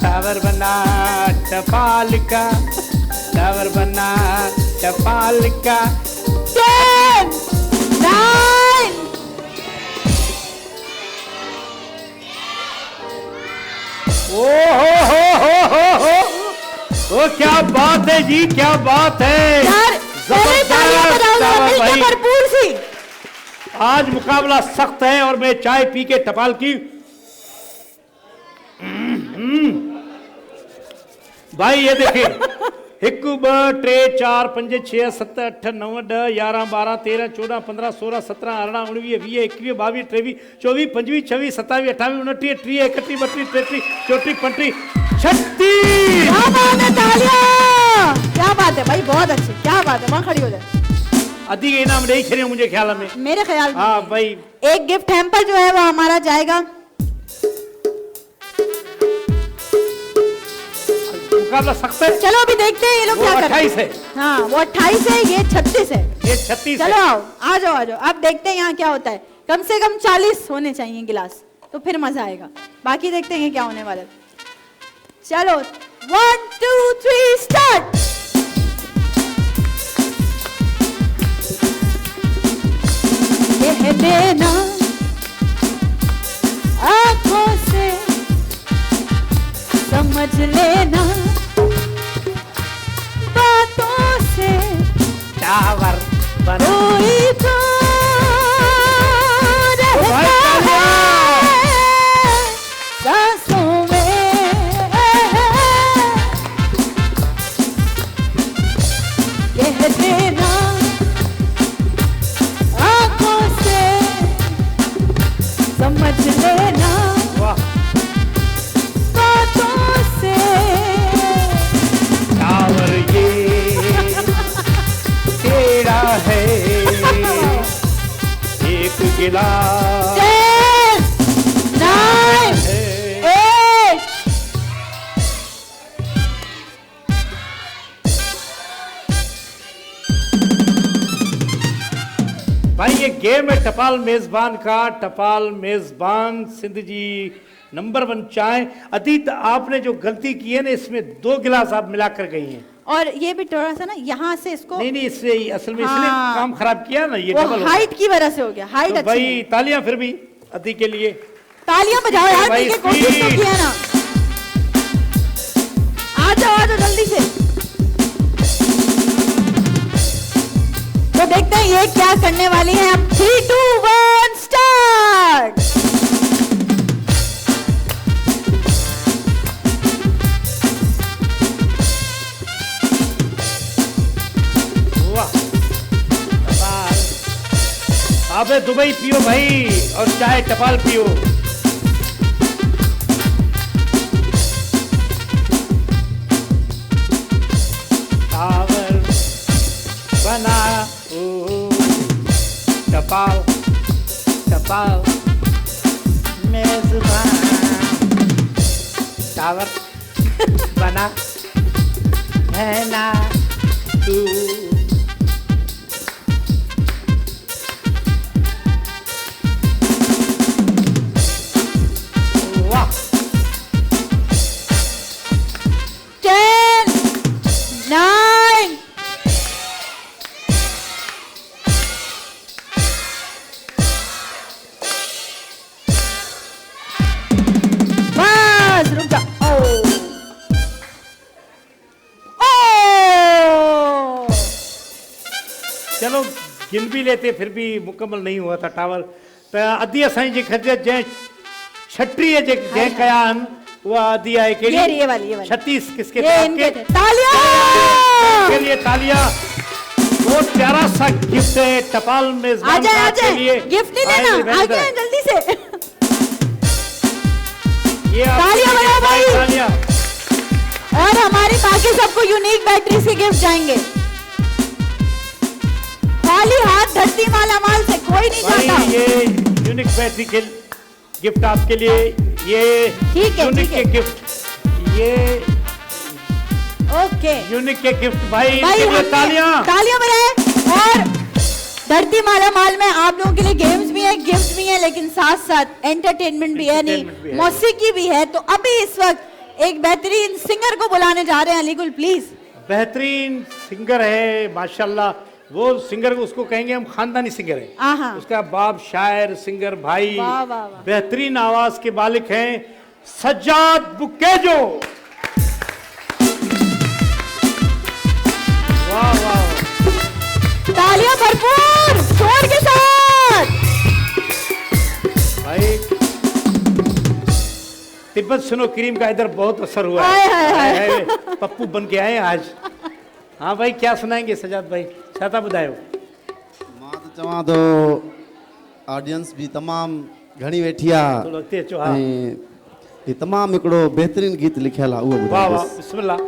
टावर बनना टपाल का, टावर बनना टपाल का। 10 9 ओ हो क्या बात है जी, क्या बात है। यार पहले तालियां बजाओ जरा टावर मिलके भाई। भरपूर सी। आज मुकाबला सख्त है और मैं चाय पी के टपाल की भाई ये देखिए 1 2 3 4 5 6 7 8 9 10 11 12 13 14 15 16 17 18 19 20 21 22 23 24 25 26 27 28 29 30 31 32 33 34 35 36। क्या बात है, तालियां। क्या बात है भाई, बहुत अच्छी, क्या बात है। वहां खड़ी हो जाए। अधिक इनाम नहीं खेले मुझे ख्याल में। मेरे ख्याल में हाँ भाई एक गिफ्ट हैम्पर जो है वो हमारा जाएगा। मुकाबला सख्त है। चलो अभी देखते हैं ये लोग वो क्या कर रहे 28 है। हाँ वो 28 है, ये 36 है। ये 36 चलो है। आओ, आ जाओ आ जाओ। अब देखते हैं यहाँ क्या होता है। कम से कम 40 होने चाहिए गिलास, तो फिर मजा आएगा। बाकी देखते हैं क्या होने वाला है। चलो 1 2 3 स्टार्ट। कह देना आंखों से, समझ लेना बातों से। टावर बना कोई तो भाई रहता तालियां। है सांसों में। कह देना आंखों से, समझ लेना वाह बातों से। टावर ये तेरा है एक गिलास। गेम है टपाल मेजबान का। टपाल मेजबान सिंध जी नंबर 1 चाय। अतीत आपने जो गलती की है ना, इसमें 2 गिलास आप मिलाकर गई हैं। और ये भी थोड़ा सा ना यहाँ से इसको, नहीं इससे असल में इसने हाँ, काम खराब किया ना, ये डबल हाइट की वजह से हो गया। हाइट तो अच्छी भाई तालियां फिर भी अतीत के लिए। तालियां बजाओ यार, भाई ठीक है, कोशिश तो किया ना। आ जाओ जल्दी से। तो देखते हैं ये क्या करने वाली है। अब 3, 2, 1 स्टार्ट। आप दुबई पियो भाई और चाय टपाल पियो। टावर बना टपाल टपाल मेजबान टावर बना है ना तू। चलो गिन भी लेते फिर भी मुकम्मल नहीं हुआ था टावर। तो अदी असाई जी खजत जै छटरी है जे जै कयान वो अदी है के ये वाली 36 किसके थे। तालियां के लिए तालियां। बहुत प्यारा सा गिफ्ट है टपाल मेजबान के लिए। गिफ्ट नहीं लेना, आ गए जल्दी से। ये तालियां बजाओ भाई। तालियां। और हमारे बाकी सबको यूनिक बैटरी से गिफ्ट जाएंगे। खाली हाथ धरती माला माल से कोई नहीं जाता। ये यूनिक बैटरी के गिफ्ट आपके लिए। ये यूनिक के गिफ्ट, ये ओके यूनिक के गिफ्ट भाई तालियां बजाएं। और धरती माला माल में आप लोगों के लिए गेम्स भी है, गिफ्ट भी है, लेकिन साथ साथ एंटरटेनमेंट भी है, नहीं मौसीकी भी है। तो अभी इस वक्त एक बेहतरीन सिंगर को बुलाने जा रहे हैं। अलीगुल प्लीज। बेहतरीन सिंगर है माशाल्लाह। वो सिंगर उसको कहेंगे हम खानदानी सिंगर है। उसका बाप शायर सिंगर भाई बेहतरीन आवाज के मालिक हैं सज्जाद बुक्केजो। वाह वाह, तालियां भरपूर शोर के साथ। भाई तिब्बत सुनो क्रीम का इधर बहुत असर हुआ है। पप्पू बन के आए आज। हाँ भाई क्या सुनाएंगे सजाद भाई, छाता बुधायो। मां तो चवां तो ऑडियंस भी तमाम घणी वेठी आ। थोड़ो अॻिते अचो। हाँ ये तमाम हिकिड़ो बेहतरीन गीत लिखियल आहे, उहो वाह ॿुधायो। वाह बिस्मिल्लाह।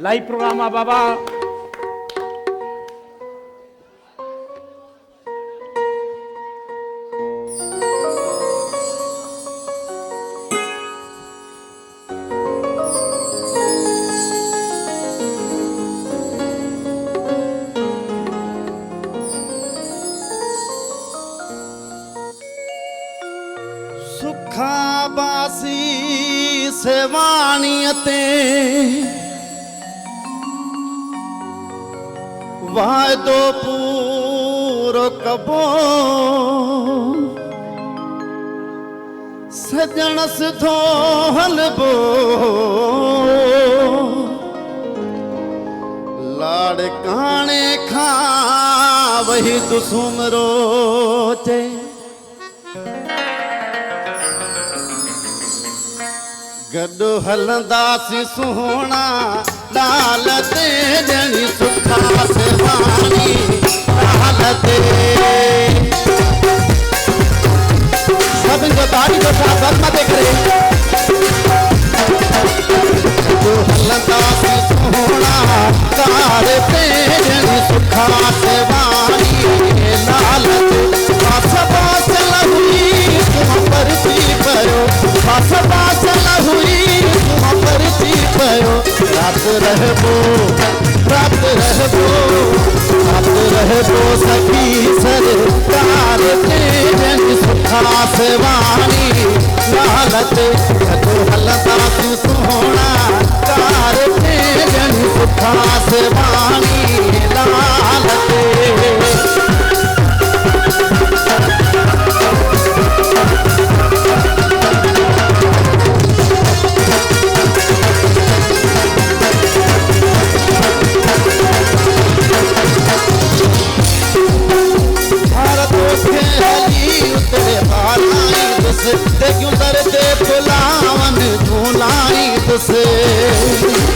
लाइव प्रोग्राम आहे बाबा। बासी सेवाणीअते वाइदो पूरो कबो सजण सिधो हलबो लाड़काणे खां वही दुसुमरो चे गॾु हलंदासीं सुहिणा लाल ते ॼणी सुठा सेवाणी लाल ते सभिनि जो ताड़ी जो साथ मथे करे गॾु हलंदासीं सुहिणा लाल ते ॼणी सुठा सेवाणी लाल ते पास पास लहुई तुम परती पयो पास पास लहुई तुम परती पयो रात रहबो सखी सरकार ते जन सुखा सेवानी लालत कदो हलदा तू सोहना कार ते जन सुखा सेवानी लालत ते क्यों दर्दे बुलावन झूलाई तुसे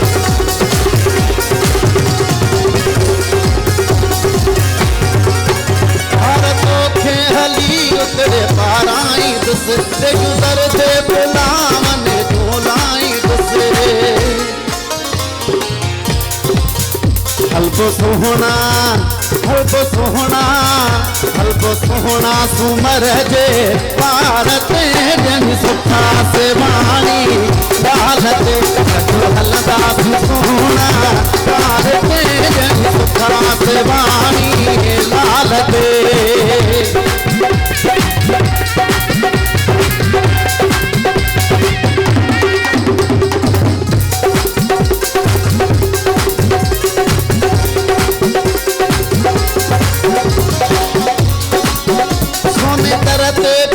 भारतों के हली उतरे पाराई तुसे ते क्यों दर्दे बुलावन झूलाई तुसे हल्को सोहना हल्को सोहना हल्को सोहना सुमर जे भारत जन सुखा सेवानी लालत हलदा सोहना भारत जन सुखा सेवानी लालत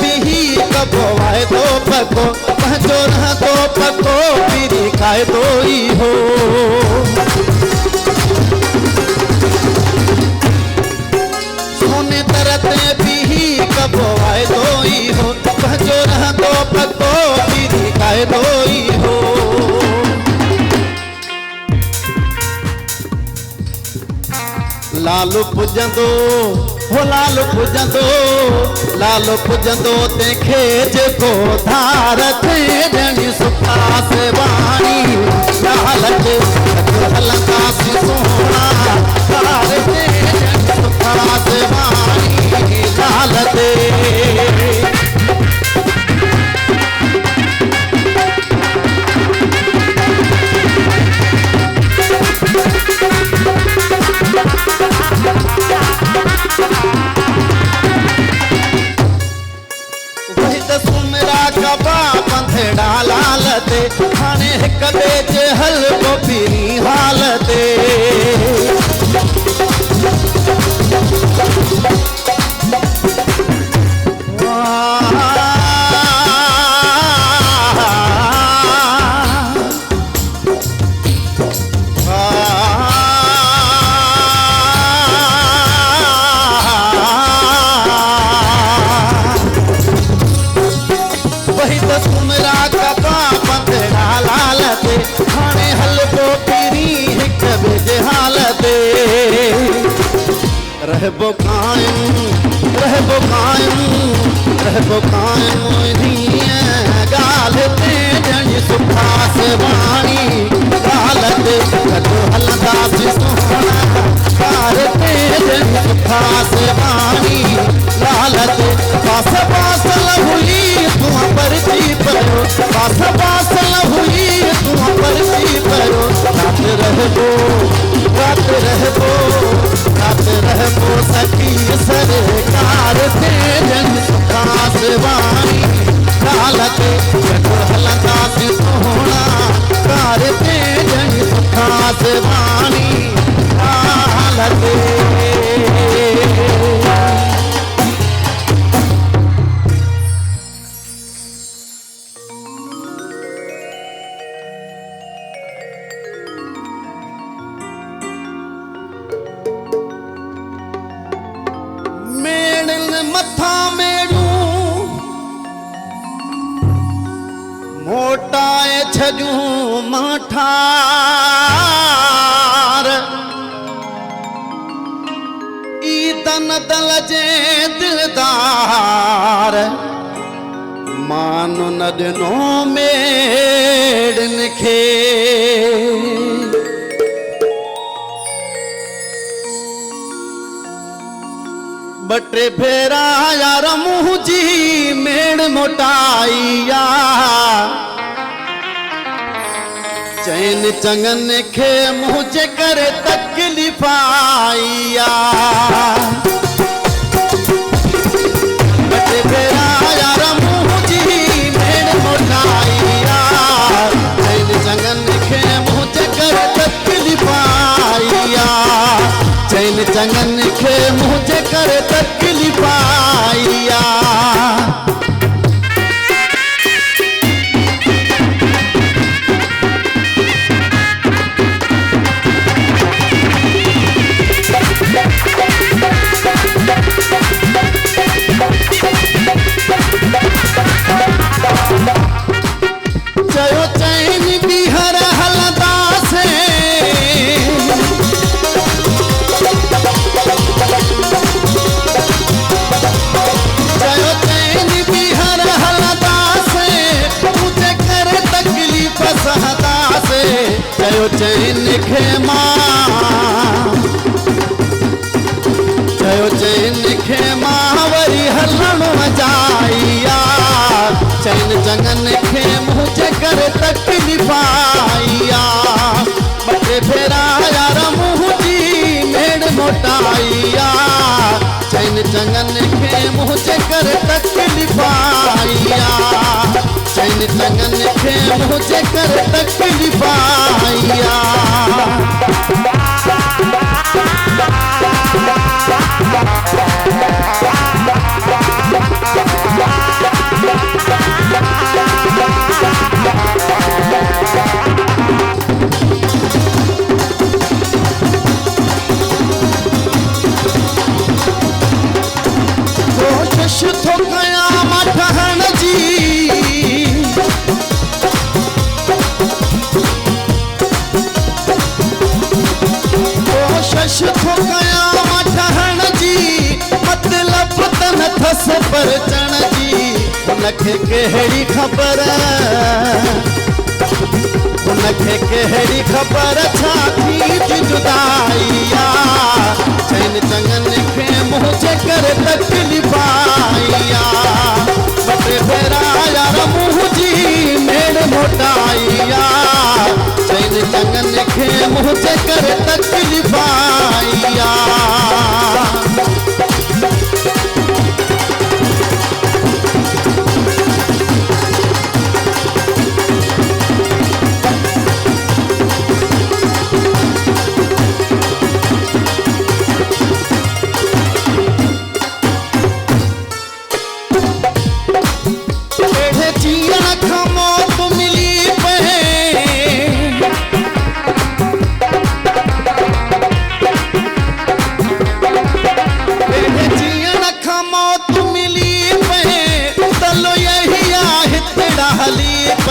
वाए दो पको पहचो रह दो पको पीरी खाए दो ही हो सोने तरते भी कबो आए दो ही हो पहचो रह दो पको पीरी खाए दो ही हो लालू पुजंदो हो लाल पुजंदो ते खेज को धार थे जनी सुखा सेवानी लालत हलदा सोहना धार थे जनी सुखा सेवानी लालत लालते खाने कदे जे हल को पीरी हालते खाने हलको पीरी हिक बेजे हालते रहबो कायम रहबो कायम रहबो कायम धीए गालते जनी सुखा सेवानी गालत कदो हलदा सोहना कारते जनी सुखा सेवानी लालत पास पास लहुई तू परती परो पास पास लहुई तू परती परो रात रहबो सखी सरकार से जन सुखा सेवानी लालत कदो हलदा सोहना कारते जन सुखा सेवानी लालत मथा मेड़ू मोटाए छजू माठार ईदन दल जे दिलदार मानो न ॾिनो मेड़न खे बटे फेरा यार मुँह जी मेड़ मोटाइया चैन चंगन खे मुझे करे तकलीफ आइया चैन भी हर हलदा से चयो चैन भी हर हलदा से मुझे कर तकलीफ सहदा से चयो चैन खेमा चयो चैन खेमा वरी हलण जाइया चैन चंगन खे मुझे कर तकलीफ आइया बटे फेरा यार मुझी मेड़ मोटाइया चैन चंगन खे मुझे कर तकलीफ आइया चैन चंगन खे मुझे कर तकलीफ आइया कोशिश तो कयामत ठहण जी कोशिश तो कयामत ठहण जी मतलब तन थस पर चण जी उनखे कहिड़ी ख़बर उनखे कहिड़ी ख़बर छा थी जुदाइया चैन चंगन खे मुझे कर तकलीफ आइया बटे फेरा यार मुझी मेड़ मोटाइया चैन चंगन खे मुझे कर तकलीफ आइया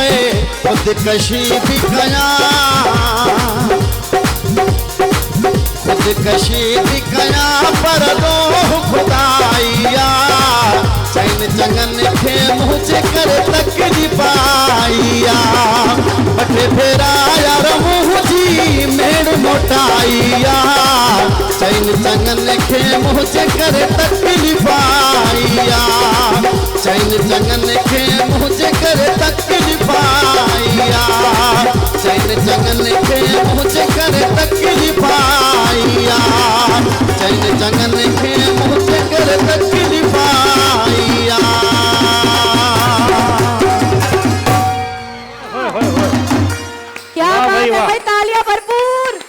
खुदकशी भी कया खुदकशी भी कया पर दो खुदाइया चैन चंगन खे मुझे कर तकलीफ आइया बटे फेरा यार मुझी मेड़ मोटाइया चैन चंगन खे मुझे कर तकलीफ आइया चैन चंगन खे मुझे कर तकलीफ आइया चैन चंगन खे मुझे कर तकलीफ आइया चैन चंगन खे मुझे कर तकलीफ आइया क्या वाह बात भाई, है वाह। भाई, तालियां भरपूर।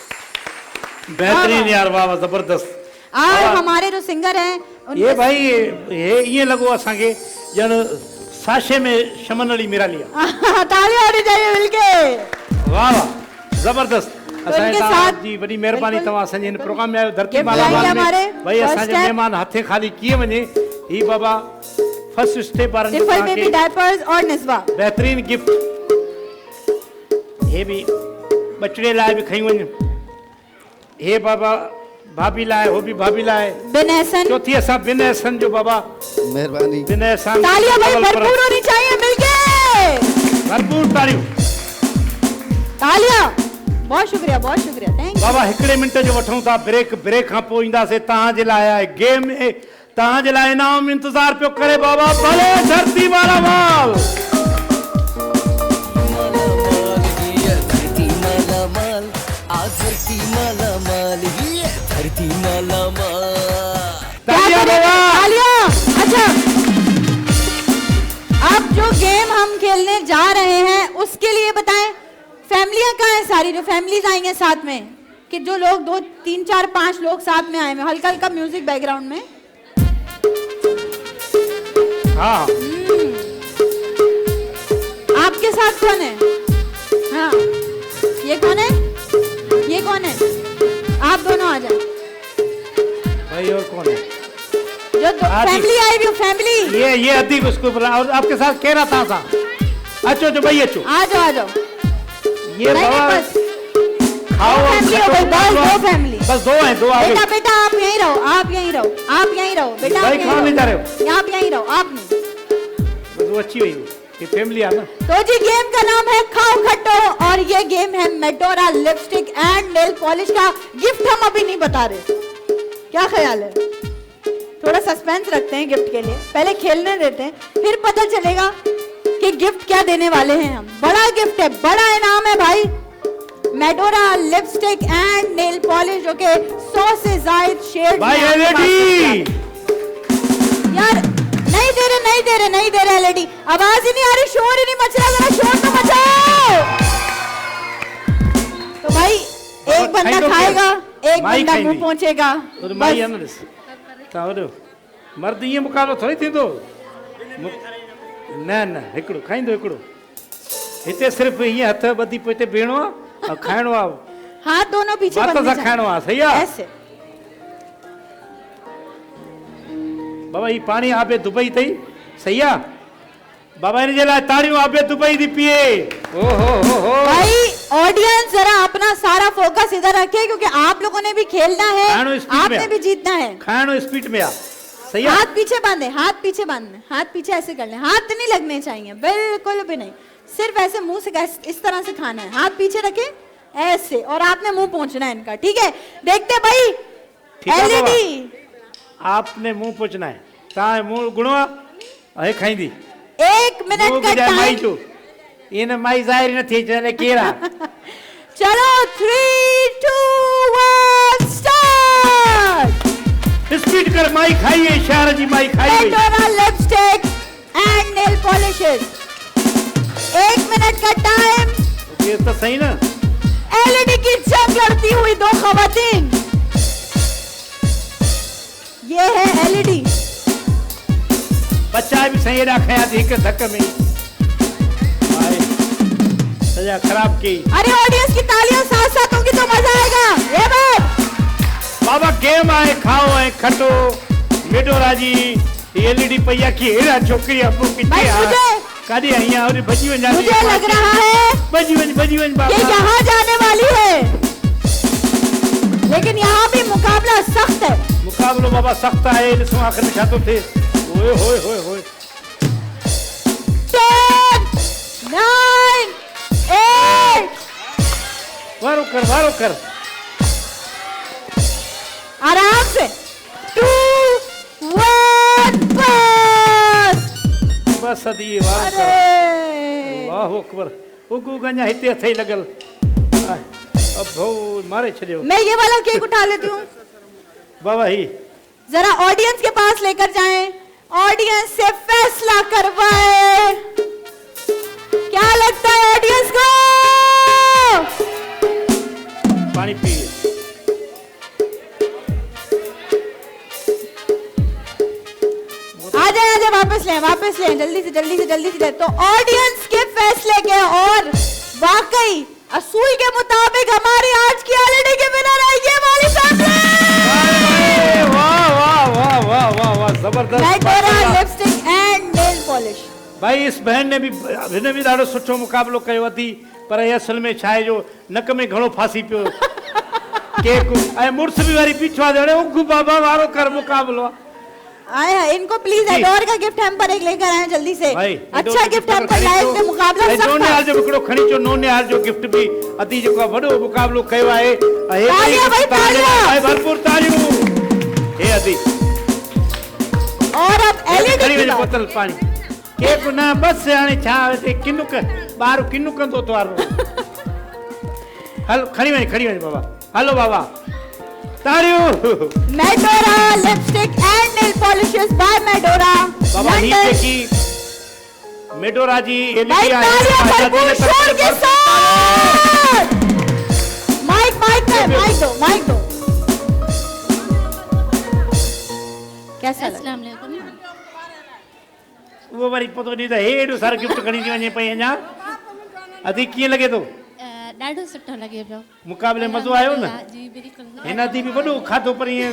बेहतरीन यार वाह वाह जबरदस्त और वाह। हमारे जो सिंगर हैं ये भाई ये लॻो असांखे ॼण साशे में शमनड़ी मिरा लिया तालियां होनी चाहिए मिलके। वाह वाह जबरदस्त असांजे साथ- तव्हां जी वॾी महिरबानी तव्हां असांजे हिन प्रोग्राम में आयो धरती ये माला बुलाइए में हमारे भाई first असांजे step। महिमान हथे खाली कीअं वञे ही बाबा फर्स्ट स्टेप वारनि जो टिफल बेबी तव्हांखे डायपर्स और निस्वा। बेहतरीन गिफ्ट हे भी बचड़े लाइ बि खई वञ हे बाबा भाभी लाइ हो भी भाभी लाइ बिन एहसन। चौथी असां बिन एहसन जो बाबा मेहरबानी बिन एहसान तालियां भाई भरपूर होनी चाहिए मिलके। भरपूर तालियूं तालियां। बहुत शुक्रिया थैंक यू। बाबा हिकिड़े मिंट जो वठूं था ब्रेक खां पोइ ईंदासीं तव्हां जे लाइ आहे गेम तव्हां जे लाइ इनाम इंतज़ार पियो करे बाबा भले धरती माला माल धरती माला माल आज धरती माला माल ये धरती माला माल तालियां बाबा तालियां। अच्छा अब जो गेम हम खेलने जा रहे हैं उसके लिए बताएं फैमिलियां कहाँ हैं सारी जो फैमिलीज आएंगे साथ में कि जो लोग 2 3 4 5 लोग साथ में आए हैं हल्का हल्का म्यूजिक बैकग्राउंड में। हाँ आपके साथ कौन है? हाँ ये कौन है? ये कौन है? आप दोनों आ जाए। भाई और कौन है जो फैमिली आई भी फैमिली ये अदीब उसको बोला और आपके साथ कह रहा था अचो जो भाई अचो आ जाओ ये नहीं, बाबा बस खाओ और फैमिली हो खटो गई, बस लो। दो फैमिली। बस दो हैं, दो आगे। बेटा बेटा आप यहीं रहो, आप यहीं रहो, आप यहीं रहो बेटा, भाई आप कहाँ ले जा रहे यहीं रहो, आप यहीं रहो, आप नहीं। बस वो अच्छी हुई वो। ये फैमिली आ ना। तो जी गेम का नाम है खाओ खट्टो और ये गेम है मेडोरा लिपस्टिक एंड नेल पॉलिश का। गिफ्ट हम अभी नहीं बता रहे, क्या ख्याल है? थोड़ा सस्पेंस रखते हैं गिफ्ट के लिए, पहले खेलने देते हैं, फिर पता चलेगा कि गिफ्ट क्या देने वाले हैं हम। बड़ा गिफ्ट है, बड़ा इनाम है भाई। मेडोरा लिपस्टिक एंड नेल पॉलिश जो के 100 से ज्यादा शेड भाई एलईडी यार नहीं दे रहे, नहीं दे रहे, नहीं दे रहे एलईडी। आवाज ही नहीं आ रही, शोर ही नहीं मच रहा, जरा शोर तो मचाओ। तो भाई एक बंदा खाएगा, एक बंदा मुंह पहुंचेगा। माई अनरस तावरो मर्द ये मुकाबलो थोड़ी थींदो। न न हिकिड़ो खाईंदो हिकिड़ो। हिते सिर्फ हीअं हथ ॿधी पोइ हिते बीहणो आहे ऐं खाइणो आहे। हाथ दोनों पीछे बात बनने सां खाइणो आहे, सही आहे? ऐसे बाबा ही पानी आबे दुबई तई, सही आहे? बाबा इन जे लाइ ताड़ियूं आबे दुबई दी पिए। ओ हो भाई ऑडियंस जरा अपना सारा फोकस इधर रखे क्योंकि आप लोगों ने भी खेलना है, खानो स्पीड में आपने आ। भी जीतना है। खाइणो स्पीड में आ, सही है? हाथ पीछे बांधे, हाथ पीछे बांधने, हाथ पीछे ऐसे कर ले, हाथ नहीं लगने चाहिए बिल्कुल भी नहीं, सिर्फ ऐसे मुंह से इस तरह से खाना है। हाथ पीछे रखे ऐसे और आपने मुंह पहुंचना है इनका, ठीक है? देखते भाई ठीक है बाबा। एलईडी आपने मुंह पूछना है, ता मुंह गुणवा है खाईंदी। 1 मिनट का माई टाइम। जो इन माई जाहिर न थी चले केरा। चलो 3 2 1 स्टार्ट। स्पीड कर माई खाइए, शहर जी माई खाइए। Medora lipstick and nail polishes, 1 minute का टाइम। ये तो सही ना। एलईडी की जंग लड़ती हुई दो खवातीन, ये है एलईडी। बच्चा भी सही रखा थी एक धक्क में भाई सजा खराब की। अरे ऑडियंस की तालियां साथ साथ होंगी तो मजा आएगा। ये बात बाबा गेम आए खाओ है खटो मेडोरा जी एलईडी पैया की हेरा छोकरी अपू की भाई मुझे कादी आईया और बजी वन जाती मुझे लग रहा है बजी वन कि बाबा। यहाँ जाने वाली है, लेकिन यहाँ भी मुकाबला सख्त है। मुकाबलो बाबा सख्त है, इसमें आखिर में छातो थे। ओए होए होए होए 10 9 8 वारो कर आराम से 2 1 बस अदी वारो कर। अरे वाह अकबर उगू गंजा हिते हथई लगल। अब भो मारे छड़ियो मैं ये वाला केक उठा लेती हूँ, बाबा ही जरा ऑडियंस के पास लेकर जाएं, ऑडियंस से फैसला करवाए। क्या लगता है ऑडियंस को? पानी पिए। आ जाए वापस लें जल्दी से। तो ऑडियंस के फैसले के और वाकई असूल के मुताबिक हमारी आज की एलईडी के विनर है ये वाली फैमिली। वाह जबरदस्त। मेडोरा लिपस्टिक एंड नेल पॉलिश। भाई इस बहन ने भी हिन भी ॾाढो सुठो मुकाबलो कयो अथई, पर ये असल में छा आहे जो नक में घणो फासी पियो केक ऐं मुड़ुस बि वरी पीछो आहे। उगु बाबा वारो कर मुकाबलो। आए हैं इनको प्लीज एडोर का गिफ्ट हैम्पर एक लेकर आए जल्दी से। भाई अच्छा गिफ्ट हैम्पर लाइव में मुकाबला नोने सख्त हाल जो हिकिड़ो खणी चो नोने हाल जो गिफ्ट भी अति जेको आहे वॾो मुकाबलो कयो आहे। तालियां भाई, तालियां। भरपूर तालियूं हे अति। और अब एलईडी खणी की वञे बात। बोतल पानी केक न बस हाणे छा हिते किनुक ॿार किनुकंदो त्वारो। हल खणी वञ बाबा। हलो बाबा तालियूं। Medora lipstick and nail polishes by Medora बाबा ही देखी मेडोरा जी भाई तालियां भरपूर शोर के साथ। माइक दो। कैसा लगा? अस्सलाम वालेकुम। वो वरी पतो नहीं था हेॾो सारो गिफ्ट खणी थी वञे पई अञा। अदी कीअं लॻे थो? ॾाढो सुठो लॻे पियो। मुक़ाबले मज़ो आयो न? जी बिल्कुलु। हिन दी बि वॾो खाधो पर ईअं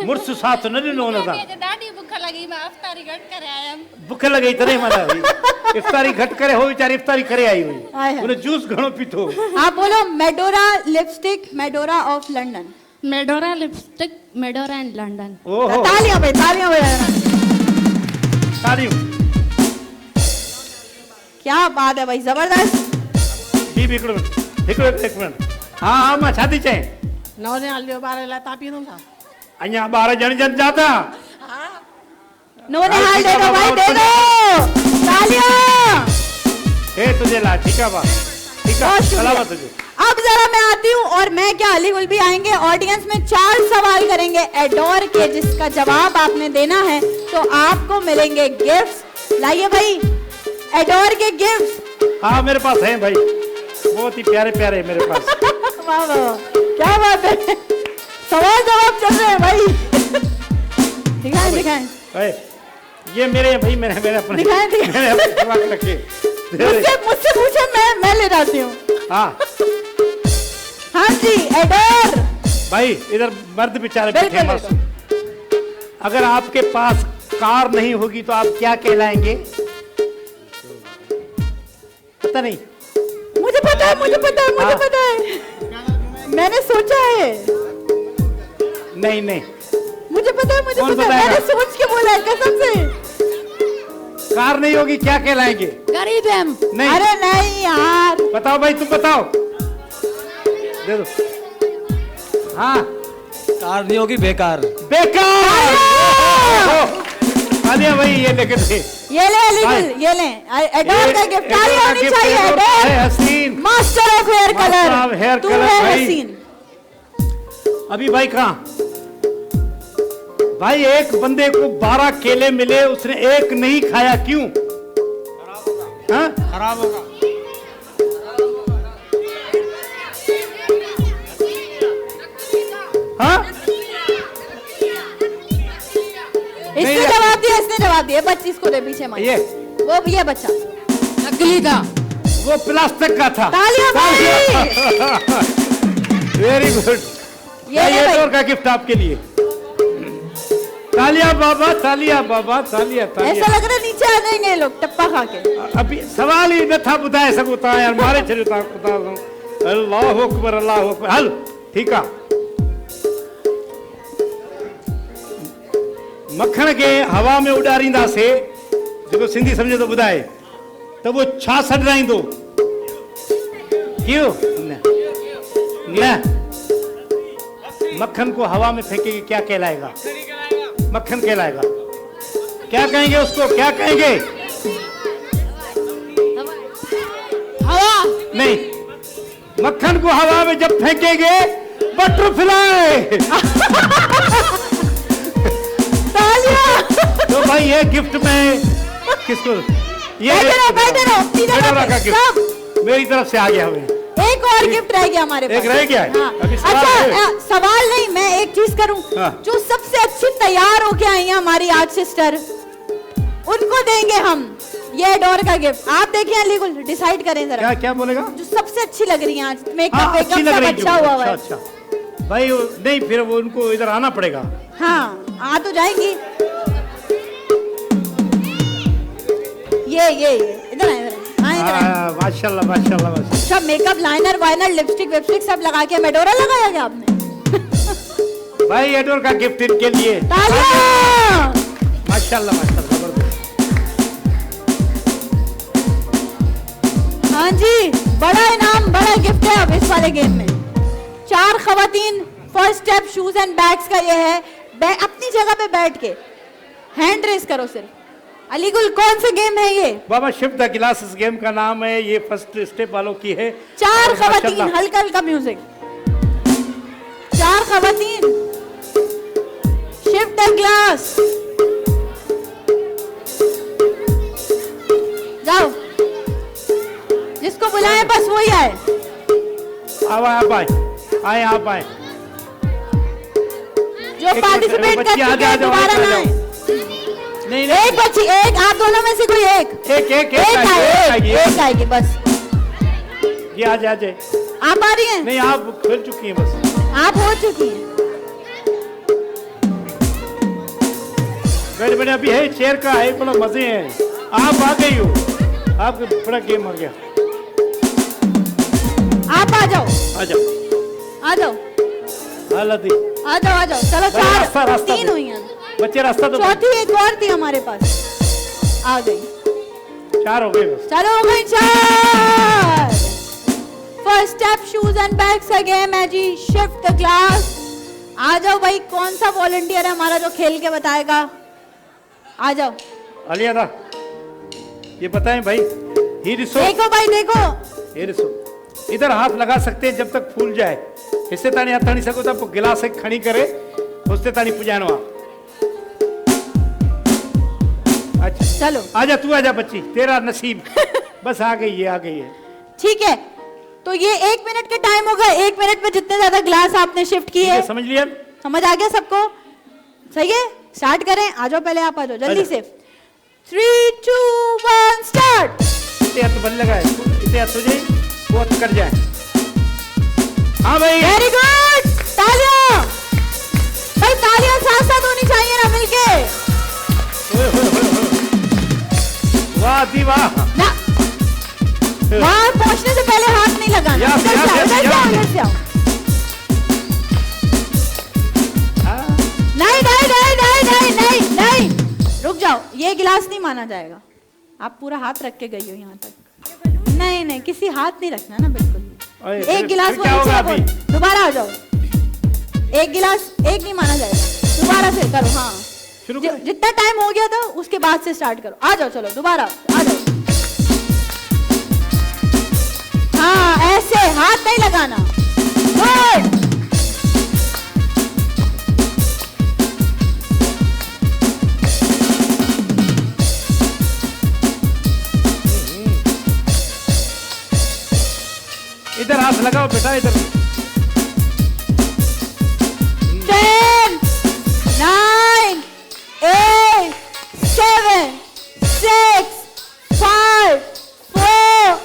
मुड़ुसु साथ न ॾिनो हुन सां। मूंखे ॾाढी बुख लॻी, मां इफ़्तारी घटि करे आयमि। बुख लॻई तॾहिं माना हुई इफ़्तारी घटि करे हो वीचारी इफ़्तारी करे आई हुई हाय हाय। उन जूस घणो पीतो। आप बोलो Medora lipstick, Medora of London. Medora lipstick, Medora and London. ओहो तालियां भाई, तालियां बजाना। तालियूं। क्या बात है भाई, जबरदस्त। ॿी बि हिकिड़ो एक मिनट। हाँ हाँ मां छा थी चएं, नौने हलियो ॿार लाइ तव्हां पीऊं था। अञा ॿार ॼणजनि जा था। नोने हाल दे दो भाई, दे दो तालियां। हे तुझे ला ठीक है बा, ठीक है बहुत शुक्रिया। सलामत तुझे। अब जरा मैं आती हूँ और मैं क्या अली गुल भी आएंगे, ऑडियंस में 4 सवाल करेंगे एडोर के, जिसका जवाब आपने देना है तो आपको मिलेंगे गिफ्ट्स। लाइए भाई एडोर के गिफ्ट्स। हाँ मेरे पास है भाई, बहुत ही प्यारे प्यारे मेरे पास। वाह वाह वाह, क्या बात है, सवाल जवाब चल रहे हैं भाई। दिखाएं दिखाएं अरे, ये मेरे भाई मेरे मेरे अपने दिखाएं, दिखाएं। मेरे अपने दिमाग में रखे। मुझसे पूछे, मैं ले जाती हूँ। हाँ हाँ जी एडोर। भाई इधर मर्द बेचारे बैठे बिल्कुल, मस्त। अगर आपके पास कार नहीं होगी तो आप क्या कहलाएंगे? पता नहीं? मुझे पता है, मुझे पता है, मुझे हाँ। पता है, मैंने सोचा है। नहीं नहीं, मुझे पता है, मुझे कौन पता है, बताएगा? मैंने सोच के बोला है कसम से। कार नहीं होगी क्या कहलाएंगे? गरीब हम। नहीं। अरे नहीं यार, बताओ भाई, तुम बताओ, दे दो। हाँ कार नहीं होगी, बेकार। बेकार। तालियां भाई, ये लेके थे। ये ले अली भाई। गुल, ये ले एडोर का गिफ्ट। तालियां एडोर का होनी गिफ्ट, चाहिए एडोर एडोर। है हसीन। Master of hair master of hair colour, तू कलर है भाई। हसीन। अभी भाई कहाँ? भाई एक बंदे को 12 केले मिले, उसने एक नहीं खाया, क्यों? हाँ? खराब होगा। हाँ? इसने नहीं, जवाब दिया, इसने जवाब दिया। बच्ची इसको दे पीछे मार। ये ये बच्चा नकली था। वो प्लास्टिक का था। तालियां भाई। Very good. ये ले भाई। एडोर का गिफ्ट आपके लिए। तालियां बाबा, तालियां बाबा, तालियां ऐसा तालियां। लग रहा है नीचे आ जाएंगे ये लोग टप्पा खा के। अभी सवाल ही न था बुधाए सको ता यार, मारे छड़ियो ता बता दो। अल्लाह अकबर, अल्लाह अकबर। हल ठीक है। मक्खण के हवा में उड़ारींदा से, जो सिंधी समझे तो बुधाए, तो वो छा सडराइंदो? क्यों? न मक्खन को हवा में फेंकेंगे क्या कहलाएगा? मक्खन कहलाएगा। क्या कहेंगे उसको, क्या कहेंगे? हवा। नहीं, मक्खन को हवा में जब फेंकेंगे बटरफ्लाई। तो भाई ये गिफ्ट में किसको? ये बैठे रहो, सीधे एडोरा का बैठे, गिफ्ट मेरी तरफ से आ गया हमें। एक और गिफ्ट रह गया हमारे पास। एक रह गया है? हाँ। अभी सवाल अच्छा है। सवाल नहीं, मैं एक चीज करूं। हाँ। जो सबसे अच्छी तैयार होके आई हैं हमारी आज सिस्टर, उनको देंगे हम ये एडोर का गिफ्ट। आप देखिए अली गुल, डिसाइड करें जरा। क्या क्या बोलेगा? जो सबसे अच्छी लग रही है आज, मेकअप हाँ, वेकअप अच्छी लग सब रही अच्छा हुआ हुआ है। अच्छा भाई नहीं, फिर वो उनको इधर आना पड़ेगा। हाँ आ तो जाएंगी। ये इधर आए, इधर आए, इधर आए। माशाल्लाह माशाल्लाह माशाल्लाह। अच्छा मेकअप, लाइनर वाइनर, लिपस्टिक वेपस्टिक सब लगा के मेडोरा लगाया क्या आपने? भाई एडोर का गिफ्ट इनके लिए। तालियां। माशाल्लाह माशाल्लाह, जबरदस्त। हाँ जी, बड़ा इनाम, बड़ा गिफ्ट है अब इस वाले गेम में। 4 खवातीन, first step shoes and bags का ये है। अपनी जगह पे बैठ के हैंड रेस करो सिर्फ। अलीगुल कौन सा गेम है ये? बाबा शिफ्ट द ग्लासेस गेम का नाम है, ये फर्स्ट स्टेप वालों की है। 4 और खवातीन, माशाल्लाह। हल्का हल्का म्यूजिक। 4 खवातीन, शिफ्ट द ग्लास। जाओ, जिसको बुलाए बस वही आए। आओ आप आए, आए आप आए। जो पार्टिसिपेट कर चुके हैं दोबारा ना आए। नहीं एक बच्ची, एक, आप दोनों में से कोई एक एक आएगी, आएगी। एक आएगी बस। ये आ जाए आप आ रही हैं? नहीं, आप खेल चुकी हैं बस। आप हो चुकी हैं। बैठ बैठ, अभी है चेयर का है, बड़ा मजे हैं। आप आ गई हो, आपका बड़ा गेम आ गया। आप आ जाओ, आ जाओ, आ जाओ, हालत आ जाओ, आ जाओ। चलो रास्ता, 4 रास्ता 3 दो। हुई हैं। बच्चे रास्ता तो चौथी एक और थी हमारे पास, आ गई। 4 हो गए बस। चलो हो गई 4। First step shoes and bags का गेम है जी। Shift the class. आ जाओ भाई, कौन सा वॉलंटियर है हमारा जो खेल के बताएगा? आ जाओ। अलिया दा, ये बताएं भाई, ही रिसो, देखो भाई देखो, ये रिसो, इधर हाथ लगा सकते हैं जब तक फूल जाए। इससे तानी हाथ नहीं सको तब गिलास एक खड़ी करे, उससे तानी पुजानो। अच्छा चलो आजा, तू आजा बच्ची, तेरा नसीब। बस आ गई है, आ गई है। ठीक है, तो ये 1 मिनट का टाइम होगा। 1 मिनट में जितने ज्यादा ग्लास आपने शिफ्ट किए, ये समझ लिया? समझ आ गया सबको? सही है, स्टार्ट करें। आ जाओ, पहले आप आ जाओ जल्दी आजा। से। 3 2 1 स्टार्ट। इतने हाथ बन लगा है, इतने हाथ हो जाए, वो हाथ कट जाए। हाँ भाई, वेरी गुड, तालियां भाई, तालियां साथ साथ होनी चाहिए ना, मिलके। ओए, ओए, ओए, ओए। वाह दी वाह। ना वहां पहुंचने से पहले हाथ नहीं लगाना। यहाँ से, इधर से आओ, यहाँ से, इधर से यहाँ आओ, से। इधर से आओ। हाँ। नहीं नहीं नहीं नहीं नहीं नहीं नहीं, रुक जाओ, ये गिलास नहीं माना जाएगा। आप पूरा हाथ रख के गई हो यहाँ तक। नहीं नहीं, किसी हाथ नहीं रखना ना, बिल्कुल भी। अरे, एक गिलास फिर वो क्या नीचे होगा रखो। अभी? दोबारा आ जाओ। एक गिलास एक नहीं माना जाएगा, दोबारा से करो। हाँ, शुरू करें? जितना टाइम हो गया था उसके बाद से स्टार्ट करो। आ जाओ, चलो दोबारा आ जाओ। हाँ, ऐसे हाथ नहीं लगाना। गुड। इधर हाथ लगाओ बेटा, इधर। 10 9 8 7 6 5 4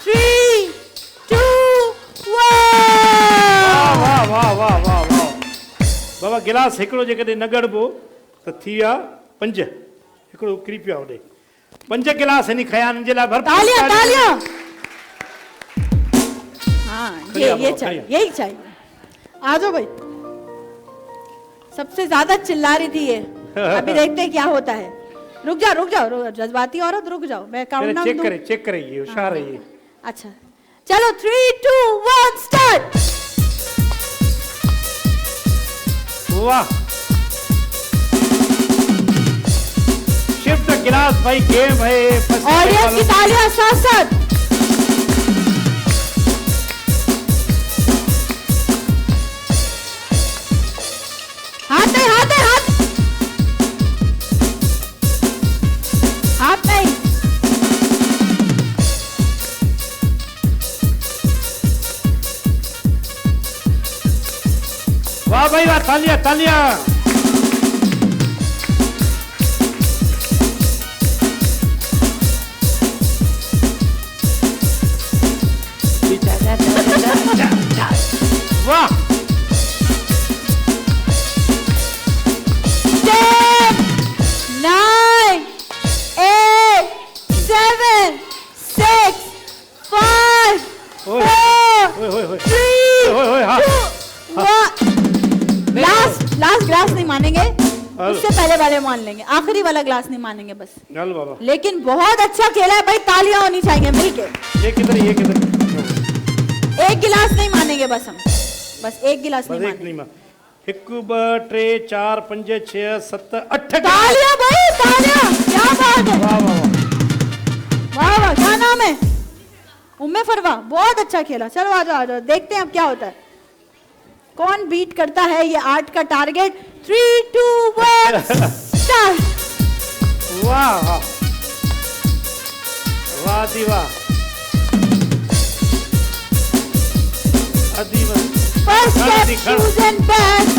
3 2 1। वाह वाह वाह वाह वाह। बाबा गिलास हिकिड़ो जेकॾहिं न ॻड़बो त थी विया 5। हिकिड़ो किरी पियो आहे होॾे। 5 गिलास हिन खयां जे लाइ भरपूर तालियां तालियां। हाँ, खड़िया ये बाबा, चाहिए, खड़िया। यही चाहिए। आ जाओ भाई, सबसे ज्यादा चिल्ला रही थी ये। अभी देखते हैं क्या होता है। रुक जाओ रुक जाओ, जज्बाती औरत रुक जाओ, मैं पहले काउंटडाउन दूं। चेक करे, ये होशियार है ये। अच्छा चलो, 3 2 1 स्टार्ट। वाह, शिफ्ट गिलास भाई, गेम है। ऑडियंस की तालियां साथ साथ। हाथ नहीं, हाथ नहीं, हाथ नहीं। वाह भाई वाह, तालियां तालियां। वाह, 10 9 8 7 6 5 ओए, 4 ओए, ओए, ओए। 3 ओए, ओए, हाँ। 2 1। लास्ट ग्लास नहीं मानेंगे, उससे पहले वाले मान लेंगे। आखिरी वाला ग्लास नहीं मानेंगे बस। चल बाबा, लेकिन बहुत अच्छा खेला है भाई, तालियां होनी चाहिए मिलके। ये किधर, ये किधर? एक गिलास नहीं मानेंगे बस हम, बस एक गिलास बस नहीं एक मानेंगे। नहीं मां। 1 2 3 4 5 6 7 8 तालियां भाई, तालियां, क्या बात है। वाह वाह वाह वाह, क्या नाम है? उम्मे फरवा, बहुत अच्छा खेला। चलो आ जाओ, देखते हैं अब क्या होता है, कौन बीट करता है ये 8 का टारगेट। 3 2 1 स्टार्ट। वाह वाह वाह दी वाह, अदी वाह। First step shoes and bags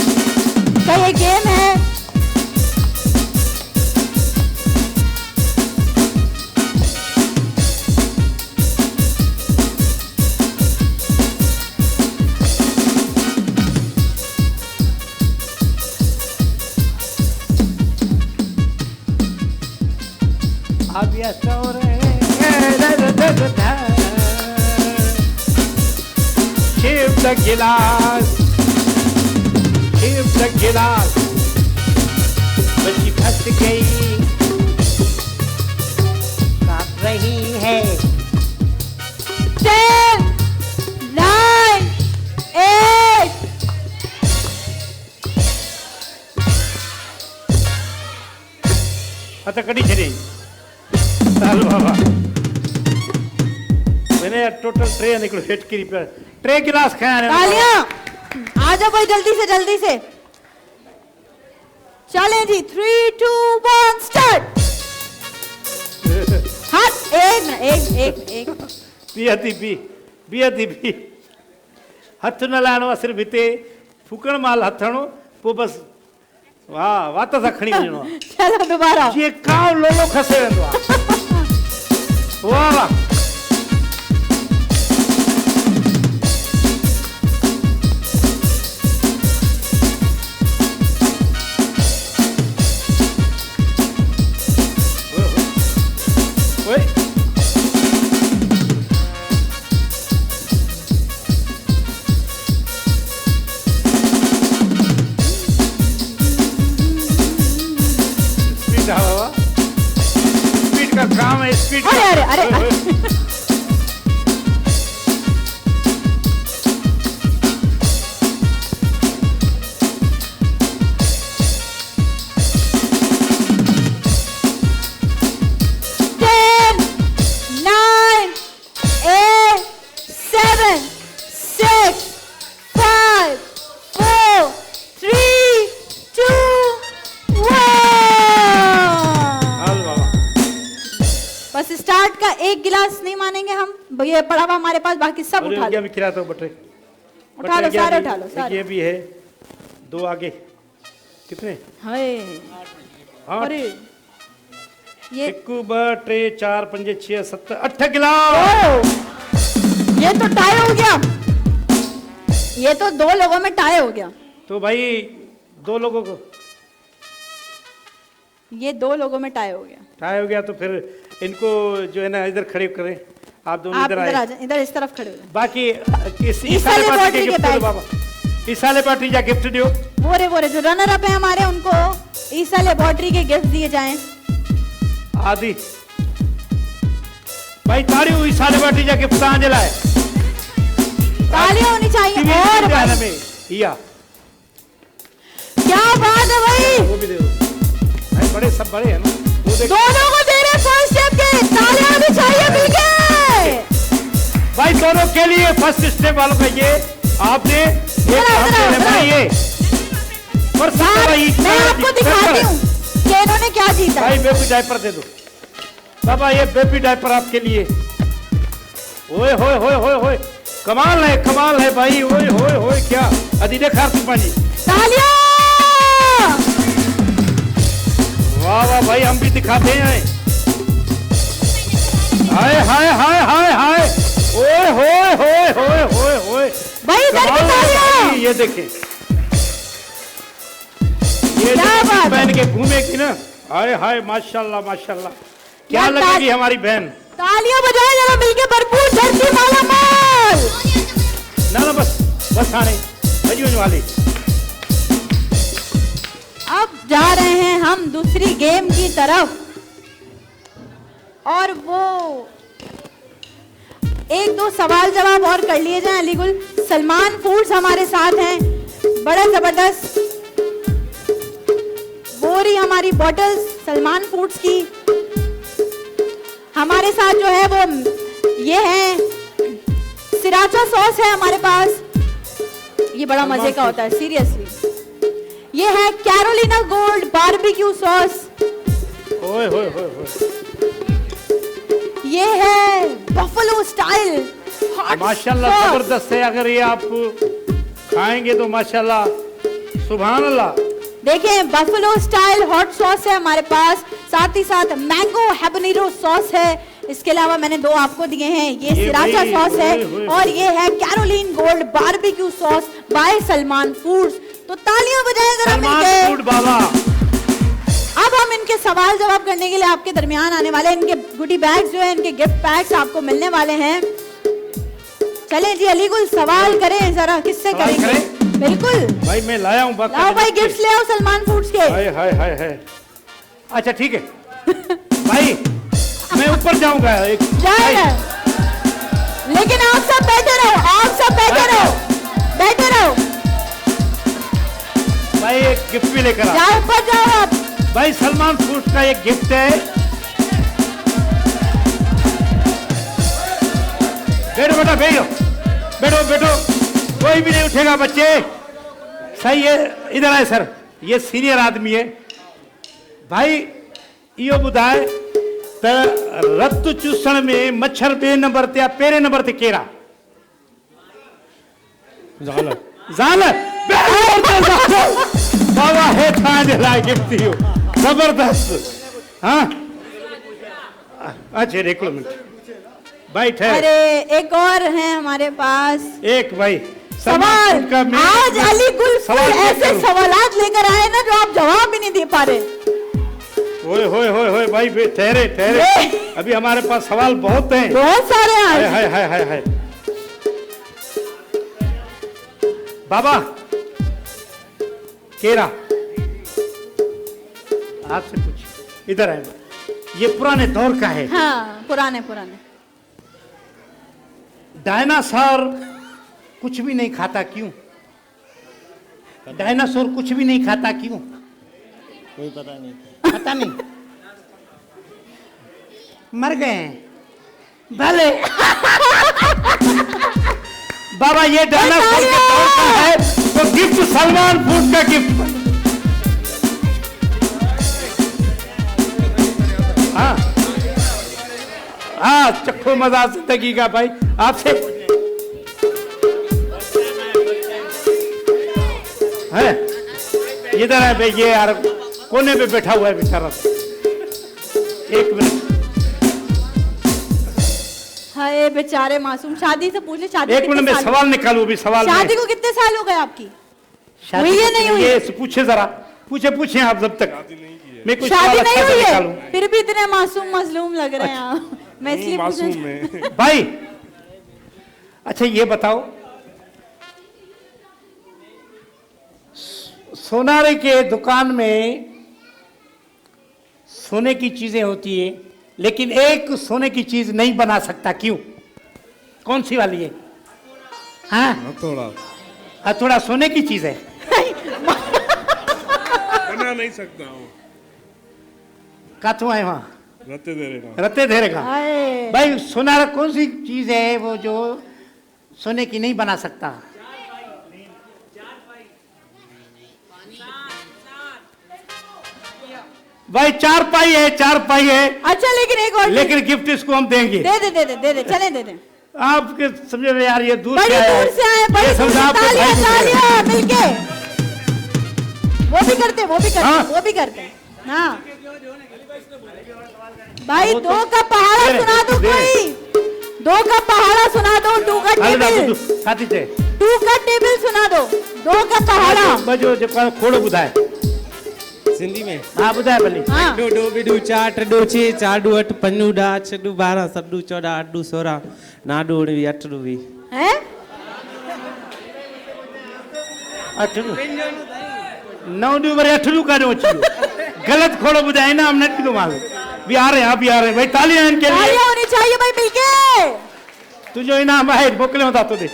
का ये गेम है। shift the glass, shift the glass. बच्ची फंस गई, काट रही है। 10, 9, 8. आता कड़ी छड़ी साल बाबा मैंने टोटल ट्रे निकलो हिट की रिपेयर ट्रे गिलास खाया ने तालियां आ जाओ भाई जल्दी से चलें जी 3, 2, 1 स्टार्ट हाथ एक बी हथ न लाणो सिर्फ हिते फूकण माल हथणो पो बस वाह वात सां खणी वञणो आहे चलो दोबारा जीअं काव लोलो खसे वेंदो आहे वाह वाह ओए स्पीड का काम है स्पीड का अरे बस स्टार्ट का एक गिलास नहीं मानेंगे हम ये पड़ा हुआ हमारे पास बाकी सब उठा लो खिलाता हूँ बटे उठा लो सारे उठा लो सारे ये भी है दो आगे कितने हाय अरे ये 1 2 3 4 5 6 7 8 गिलास ये तो टाई हो गया ये तो 2 लोगों में टाई हो गया तो भाई 2 लोगों को ये 2 लोगों में टाई हो गया तो फिर इनको जो है ना इधर खड़े करें आप दोनों इधर आ जाए इधर इस तरफ खड़े हो जाए बाकी इस साले पार्टी के गिफ्ट दो बाबा इस साले पार्टी जा गिफ्ट दियो वो जो रनर अप है हमारे उनको ईसा लेबोरेटरी के गिफ्ट दिए जाएं आदि भाई तालियों ईसा लेबोरेटरी जा गिफ्ट कहां जलाए तालियां होनी चाहिए और में या क्या बात है भाई वो भी दे दो भाई बड़े सब बड़े हैं ना वो देख दोनों को दे रहे फर्स्ट स्टेप के तालियां भी चाहिए मिलके भाई दोनों के लिए फर्स्ट स्टेप वालों का ये आपने ये और मैं आपको दिखाती हूँ कि इन्होंने क्या जीता भाई बेबी डायपर दे दो बाबा ये बेबी डायपर आपके लिए ओए होए होए होए होए कमाल है भाई ओए होए होए क्या अदीने खारती पाजी तालियां वाह वाह भाई हम भी दिखाते हैं हाय हाय हाय हाय हाय ओए होए होए होए होए होए भाई इधर की तालियां ये देखें ये पहन के घूमेगी ना हाय हाय माशाल्लाह माशाल्लाह क्या लगेगी हमारी बहन तालियां बजाए जरा मिलके भरपूर धरती माला माल ना बस आने बजी वाली अब जा रहे हैं हम दूसरी गेम की तरफ और वो 1-2 सवाल जवाब और कर लिए जाएं अलीगुल सलमान फूड्स हमारे साथ हैं बड़ा जबरदस्त वो रही हमारी बॉटल्स सलमान फूड्स की हमारे साथ जो है वो ये है सिराचा सॉस है हमारे पास ये बड़ा मजे का होता है सीरियसली ये है कैरोलिना गोल्ड बारबेक्यू सॉस ओए होए होए होए ये है बफलो स्टाइल माशाल्लाह जबरदस्त है अगर ये आप खाएंगे तो माशाल्लाह सुभान अल्लाह देखिए बफलो स्टाइल हॉट सॉस है हमारे पास साथ ही साथ मैंगो हैबनेरो सॉस है इसके अलावा मैंने 2 आपको दिए हैं ये सिराचा सॉस है और ये है Caroline gold barbecue sauce by Salman foods तो तालियां बजाएं जरा मिलके बाबा अब हम इनके सवाल जवाब करने के लिए आपके दरमियान आने वाले इनके गुडी बैग्स जो है इनके गिफ्ट पैक्स आपको मिलने वाले हैं चले जी अलीगुल सवाल करें जरा, किससे सवाल करेंगे? बिल्कुल। भाई मैं लाया हूँ बात लाओ भाई गिफ्ट ले आओ सलमान फूड्स के। हाय हाय हाय हाय। अच्छा ठीक है भाई, मैं ऊपर जाऊंगा एक जाएगा, लेकिन आप सब बैठे रहो, आप सब बैठे रहो, बैठे रहो। भाई एक गिफ्ट भी लेकर आ। जाओ ऊपर जाओ आप। भाई सलमान फूड्स का एक गिफ्ट है। बैठो बेटा, बैठो बैठो बैठो, कोई भी नहीं उठेगा बच्चे। सही है, इधर आए सर, ये सीनियर आदमी है। भाई यो बुधाए त रत चूसण में मच्छर बे नंबर ते या पेरे नंबर ते केरा? ज़ाल ज़ाल बाबा है थाने लाए गिफ्ट दियो जबरदस्त। हाँ अच्छा एक मिनट भाई ठहर। अरे एक और है हमारे पास एक भाई सवाल। का मैं- आज अलीगुल सवाल ऐसे करूं? सवालात लेकर आए ना जो आप जवाब भी नहीं दे पा रहे। होए होए होए होए भाई ठहरे ठहरे, अभी हमारे पास सवाल बहुत हैं। बहुत सारे हैं हाय आज। हाय हाय हाय हाय। बाबा केरा आपसे पूछ, इधर आए। ये पुराने दौर का है। हाँ पुराने पुराने। डायनासोर कुछ भी नहीं खाता क्यों? डायनासोर कुछ भी नहीं खाता क्यों? कोई पता नहीं। पता नहीं, मर गए हैं भले। बाबा ये डायनासोर के दौर का है, तो गिफ्ट सलमान फूड का गिफ्ट। हाँ हाँ, चक्को मजा जिंदगी का। भाई आपसे है, इधर है भाई, ये यार कोने पे बैठा हुआ है बेचारा। एक मिनट, हाय बेचारे मासूम, शादी से पूछ ले शादी एक मिनट में सवाल निकालू। अभी सवाल में शादी को कितने साल हो गए आपकी? शादी हुई है नहीं हुई? ये पूछे जरा, पूछे पूछे आप जब तक मैं कुछ शादी सवाल नहीं अच्छा से हुई निकालूं। है, फिर भी इतने मासूम मजलूम लग रहे हैं आप। मैं इसलिए पूछ। भाई अच्छा ये बताओ, सोनारे के दुकान में सोने की चीजें होती है, लेकिन एक सोने की चीज नहीं बना सकता क्यों? कौन सी वाली है? हाँ हथौड़ा सोने की चीज है। बना नहीं सकता हूँ। काथू है वहां रत्ते दे रहेगा। रत्ते धेरेगा। हाय भाई सोनारा कौन सी चीज है वो जो सोने की नहीं बना सकता? भाई चारपाई है, चारपाई है। अच्छा लेकिन एक और लेकिन गिफ्ट इसको हम देंगे। दे दे दे दे दे दे चले दे दे। आपके समझे में यार, ये दूर बड़ी से आया है। दूर से आए, बड़ी ये दूर समझो से। आपके तालियां भाई को दे रहे तालियां मिलके। वो भी करते वो भी करते हाँ। वो भी करते। हाँ भाई दो का पहाड़ा दे रहे, सुना दो दे रहे। कोई। दो का पहाड़ा सुना दो, टू का हाल ना टेबल। बुद्धू, साथी से टू का टेबल सुना दो, दो का पहाड़ा। बजो जो खोड़ो बुधाए। सिंधी में हाँ बुधाए भली। हाँ डो डो बिडू चार टडो छे चार डू अठ पंजू डा छडू 12 सडू 14 8 16 नाडू 19 8 20 है अठलू नौ डी वरी अठलू का जो गलत खोड़ो बुधाए ना, हमने भी तो मालूम। भी आ रहे हैं, आप भी आ रहे हैं भाई, तालियां इनके लिए। तालियां होनी चाहिए भाई मिलके। तुझो इनाम है, मोकले होता तो दे।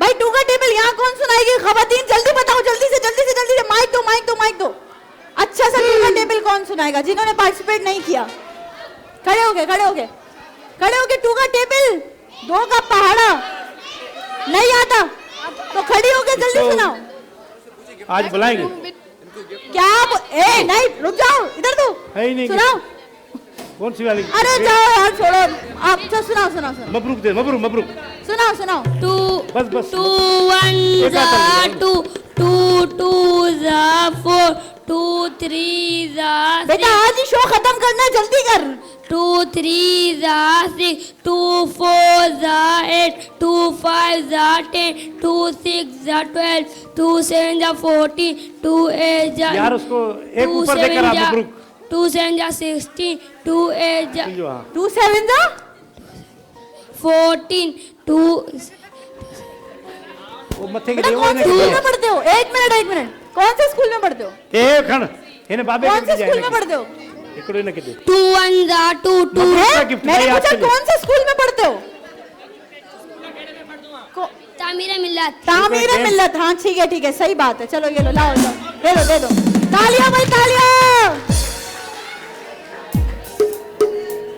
भाई टू का टेबल यहाँ कौन सुनाएगी? खवातीन जल्दी बताओ, जल्दी से जल्दी से जल्दी से। माइक दो माइक दो माइक दो। अच्छा सा टू का टेबल कौन सुनाएगा जिन्होंने पार्टिसिपेट नहीं किया? खड़े हो गए खड़े हो गए खड़े हो गए। टू का टेबल, दो का पहाड़ा नहीं आता तो खड़ी हो गए, जल्दी सुनाओ। आज बुलाएंगे क्या ए नहीं रुक जाओ, इधर दो है ही नहीं। सुनाओ। कौन सी वाली? अरे जाओ यार छोड़ो आप। अच्छा सुनाओ सुनाओ सुनाओ मबरूक दे, मबरूक मबरूक। सुनाओ सुनाओ। बस बस 2 1 एक हाथ में 2 2 2 4 2 3 बेटा आज ही शो खत्म करना है, जल्दी कर। 2 3 6 2 4 8 2 5 10 2 6 12 2 7 14 2 8 यार उसको एक ऊपर देकर आप मबरूक। 2 7 16 2 8 जो हाँ। 2 7 जा 14, 2. वो मथे के बेटा देवो कौन ने से स्कूल में पढ़ते हो? एक मिनट, कौन से स्कूल में पढ़ते हो? ए खण इने बाबे कौन से स्कूल में पढ़ते हो? इकड़ो ने के दे 2 1 2 2. मैंने पूछा कौन से स्कूल में पढ़ते हो? तामीरा मिल्लत. तामीरा मिल्लत, हाँ ठीक है, सही बात है। चलो ये लो, लाओ दे दो। तालियां भाई, तालियां।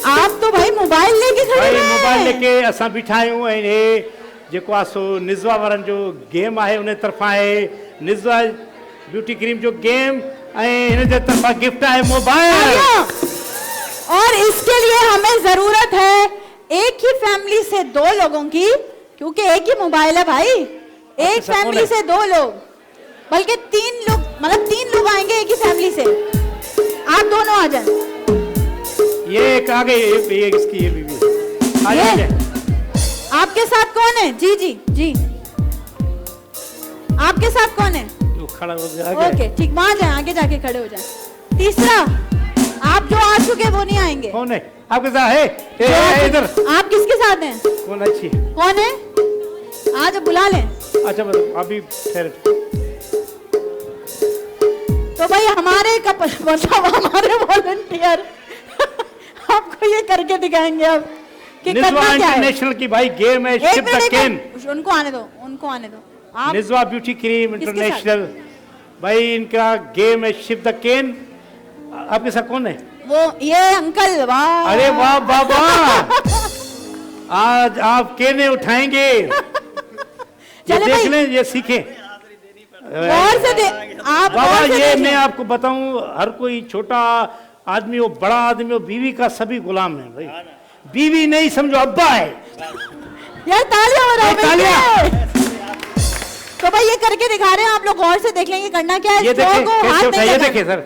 आप तो भाई मोबाइल लेके खड़े भाई हैं। मोबाइल लेके असां बिठायूं ऐं हे जेको आहे सो निज़वा वारनि जो गेम आहे उन तरफ़ां आहे निज़वा ब्यूटी क्रीम जो गेम ऐं हिन जे तरफ़ां गिफ्ट आहे मोबाइल। और इसके लिए हमें जरूरत है एक ही फैमिली से 2 लोगों की, क्योंकि एक ही मोबाइल है भाई। एक फैमिली से 2 लोग, बल्कि 3 लोग, मतलब 3 लोग आएंगे एक ही फैमिली से। आप दोनों आ जाए। ये एक आ गई, ये इसकी ये बीवी आ जाए। आपके साथ कौन है? जी आपके साथ कौन है? वो खड़ा हो गया। ओके ठीक, वहां जाए, आगे जाके खड़े हो जाए। तीसरा, आप जो आ चुके वो नहीं आएंगे। कौन है आपके साथ? है इधर। आप किसके साथ हैं? कौन अच्छी कौन है? आज बुला लें। अच्छा अभी ठहर। तो भाई हमारे मतलब हमारे वॉलंटियर आपको ये करके दिखाएंगे अब कि करना क्या है। इंटरनेशनल की भाई गेम है शिप द केन। उनको आने दो। आप निज़वा ब्यूटी क्रीम इंटरनेशनल भाई इनका गेम है शिप द केन। आपके साथ कौन है? वो ये अंकल। वाह, अरे वाह बाबा आज आप केने उठाएंगे। ये देख लें, ये सीखें गौर से आप बाबा। गौर से ये देखें। मैं आपको बताऊं, हर कोई छोटा आदमी हो बड़ा आदमी हो, बीवी का सभी गुलाम है भाई। बीवी नहीं समझो अब्बा है यार। तालियां बजाओ तालियां। तो भाई ये करके दिखा रहे हैं, आप लोग गौर से देख लेंगे करना क्या है। ये स्ट्रो को हाथ देखे नहीं ये लगाना। देखे सर,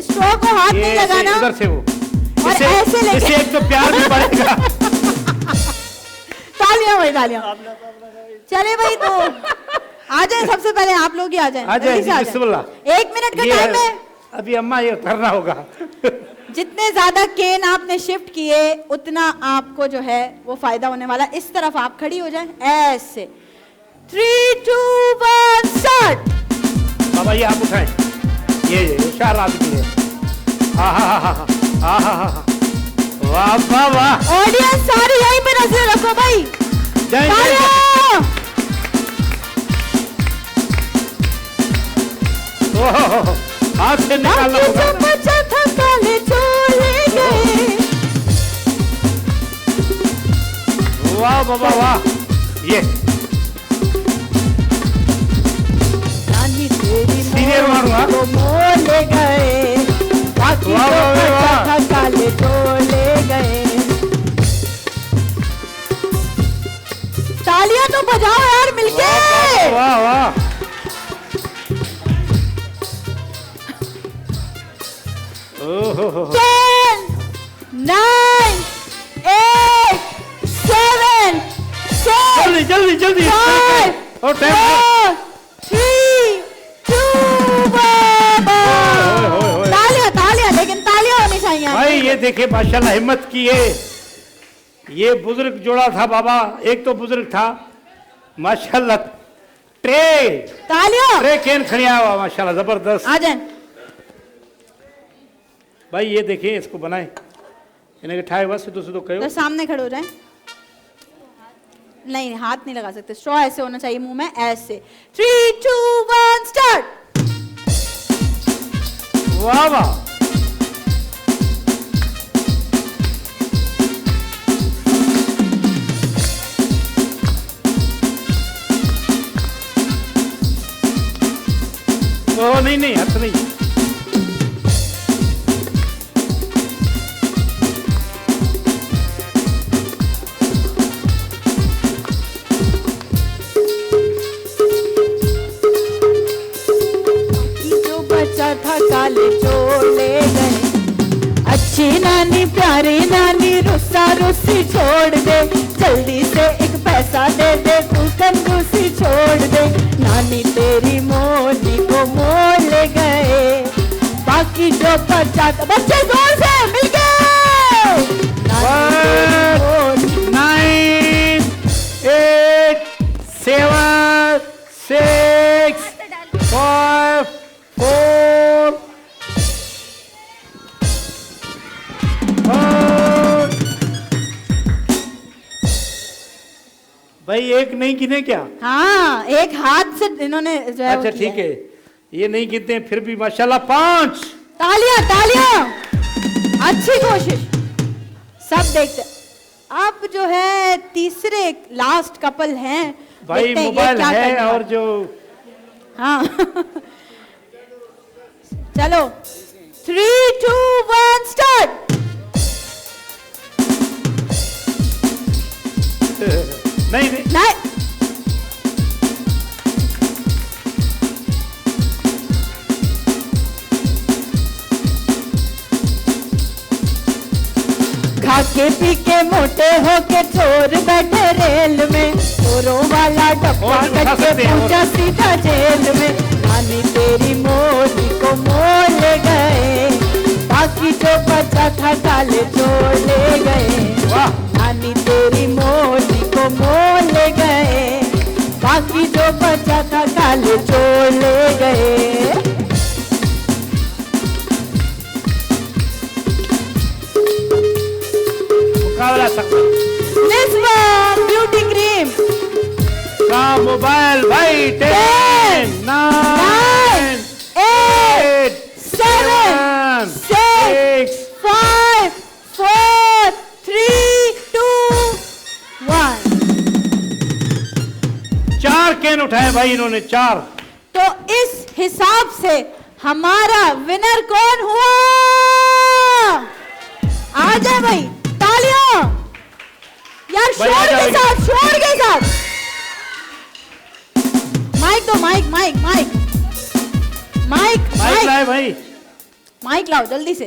स्ट्रो को हाथ नहीं लगाना उधर से वो और ऐसे लेके। इससे एक तो प्यार भी बढ़ेगा। तालियां भाई, तालियां। चले भाई, तो आ जाए। सबसे पहले आप लोग ही आ जाए। आ जाए जी, बिस्मिल्लाह। 1 मिनट का टाइम है। अभी अम्मा ये करना होगा। जितने ज्यादा केन आपने शिफ्ट किए उतना आपको जो है वो फायदा होने वाला। इस तरफ आप खड़ी हो जाए ऐसे। 3 2 1 स्टार्ट। बाबा ये आप उठाएं, ये होशियार आदमी है। वाह वाह वाह। ऑडियंस सारी यहीं पे नजर रखो भाई। जय हाथ से निकालना होगा। काले चोले गए। वाह बाबा वाह। ये नानी तेरी सीनियर मारूंगा। तो मोले गए, बाकी वाह, वाह, तो वाह, वाह। काले चोले गए। तालियां तो बजाओ यार मिलके। वाह वाह। 10 9 8 7 6 जल्दी जल्दी 5 और 4 3 2 तालियां, लेकिन तालियां होनी चाहिए। भाई ये देखे माशाल्लाह हिम्मत की है। ये बुजुर्ग जोड़ा था बाबा, एक तो बुजुर्ग था माशाल्लाह। तालियां। ट्रे केन खड़िया हुआ माशाल्लाह जबरदस्त। आ जाए भाई ये देखिए इसको बनाए, इन्हें ठाए हुआ सीधो सीधो कहो। तो सामने खड़े हो जाए। नहीं, हाथ नहीं लगा सकते। स्ट्रॉ ऐसे होना चाहिए मुंह में, ऐसे। 3 2 1 स्टार्ट। वाह वाह। ओ नहीं हाथ नहीं। जो बचा था काले चोले गए। अच्छी नानी प्यारी नानी रुस्सा रुस्सी छोड़ दे, जल्दी से एक पैसा दे दे, तू कंजूसी छोड़ दे। नानी तेरी मोली को मोल गए, बाकी जो बचा था। बच्चे जोर से मिल गए। 9 भाई एक नहीं गिने क्या? हाँ, एक हाथ से इन्होंने जो है वो अच्छा किया ठीक है, ये नहीं गिनते हैं, फिर भी माशाल्लाह 5। तालियां तालियां, अच्छी कोशिश। सब देखते। अब जो है तीसरे लास्ट कपल हैं, भाई देखते हैं ये मोबाइल क्या है करने और वाले। जो हाँ चलो 3, 2, 1 स्टार्ट। नहीं नहीं नहीं, खा के पी के मोटे होके चोर बैठे रेल में, चोरों वाला डब्बा और उठा करके सकते हैं, और। पहुंचा सीधा जेल में। नानी तेरी मोली को मोल ले गए, बाकी जो बचा था काले चोर ले गए। वाह नानी तेरी मोली को मोल ले गए, बाकी जो बचा था काले चोर ले गए। मुकाबला सकता निस्बा ब्यूटी क्रीम का मोबाइल भाई 10, 9, 8, 7, 6, 5, 4, 3, 2, 1। 4 कैन उठाए भाई इन्होंने, 4। तो इस हिसाब से हमारा विनर कौन हुआ? आ जाए भाई, तालियां यार, भाई, आ शोर जाओ के साथ, शोर के साथ। माइक दो, mike mike mike mike mike mike लाए भाई। माइक लाओ जल्दी से।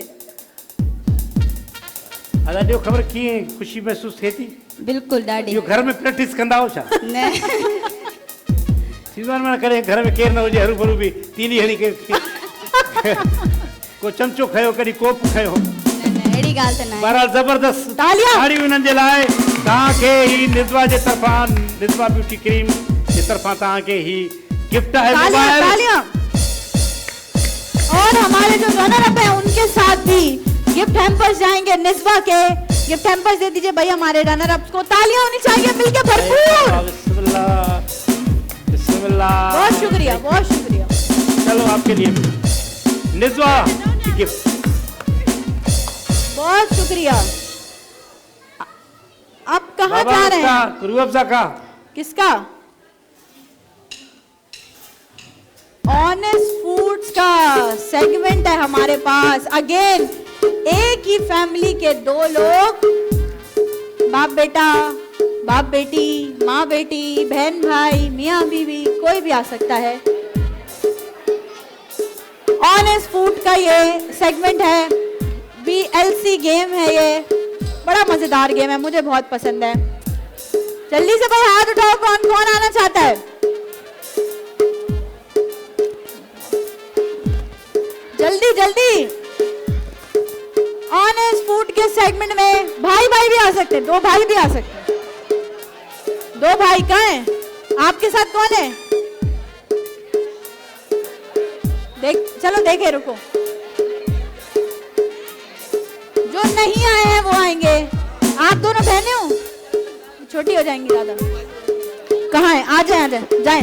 अदा जो ख़बर कीअं खुशी महसूस थिए थी? बिल्कुल ॾाढी इहो घर में प्रैक्टिस कंदा हो छा? न सीज़न में करे घर में केर न हुजे, हरू भरू भी तीली हणी के को चमचो खयो, कॾहिं कोप खयो। अहिड़ी ॻाल्हि त न आहे। बहरहाल ज़बरदस्त तालियां। ताड़ियूं हिननि जे लाइ। तव्हांखे ही निस्बा जे तरफ़ां, निस्बा ब्यूटी क्रीम जे तरफ़ां तव्हांखे ही गिफ्ट आहे तालियां मोबाइल। तालियां। और हमारे जो रनर अप हैं उनके साथ भी गिफ्ट हैम्पर्स जाएंगे निस्बा के। गिफ्ट हैम्पर्स दे दीजिए भाई हमारे रनर अप को। तालियां होनी चाहिए मिलके भरपूर। बिस्मिल्लाह बिस्मिल्लाह। बहुत शुक्रिया, बहुत शुक्रिया। चलो आपके लिए निस्बा की गिफ्ट। बहुत शुक्रिया। अब कहाँ जा रहे हैं? रूह अफ़ज़ा का किसका? ऑनेस्ट फूड्स का सेगमेंट है हमारे पास। अगेन एक ही फैमिली के 2 लोग, बाप बेटा, बाप बेटी, माँ बेटी, बहन भाई, मियाँ बीवी, कोई भी आ सकता है। ऑनेस्ट फूड का ये सेगमेंट है। VLC गेम है ये, बड़ा मजेदार गेम है, मुझे बहुत पसंद है। जल्दी से भाई हाथ उठाओ, कौन कौन आना चाहता है? जल्दी जल्दी। ऑनेस्ट फूड के सेगमेंट में भाई भाई भी आ सकते हैं, 2 भाई भी आ सकते हैं। 2 भाई कहाँ हैं? आपके साथ कौन है? चलो देखे, रुको। जो नहीं आए हैं वो आएंगे। आप दोनों बहनें हो, छोटी हो जाएंगी ज्यादा। कहाँ है? आ जाए, आ जाए, जाए।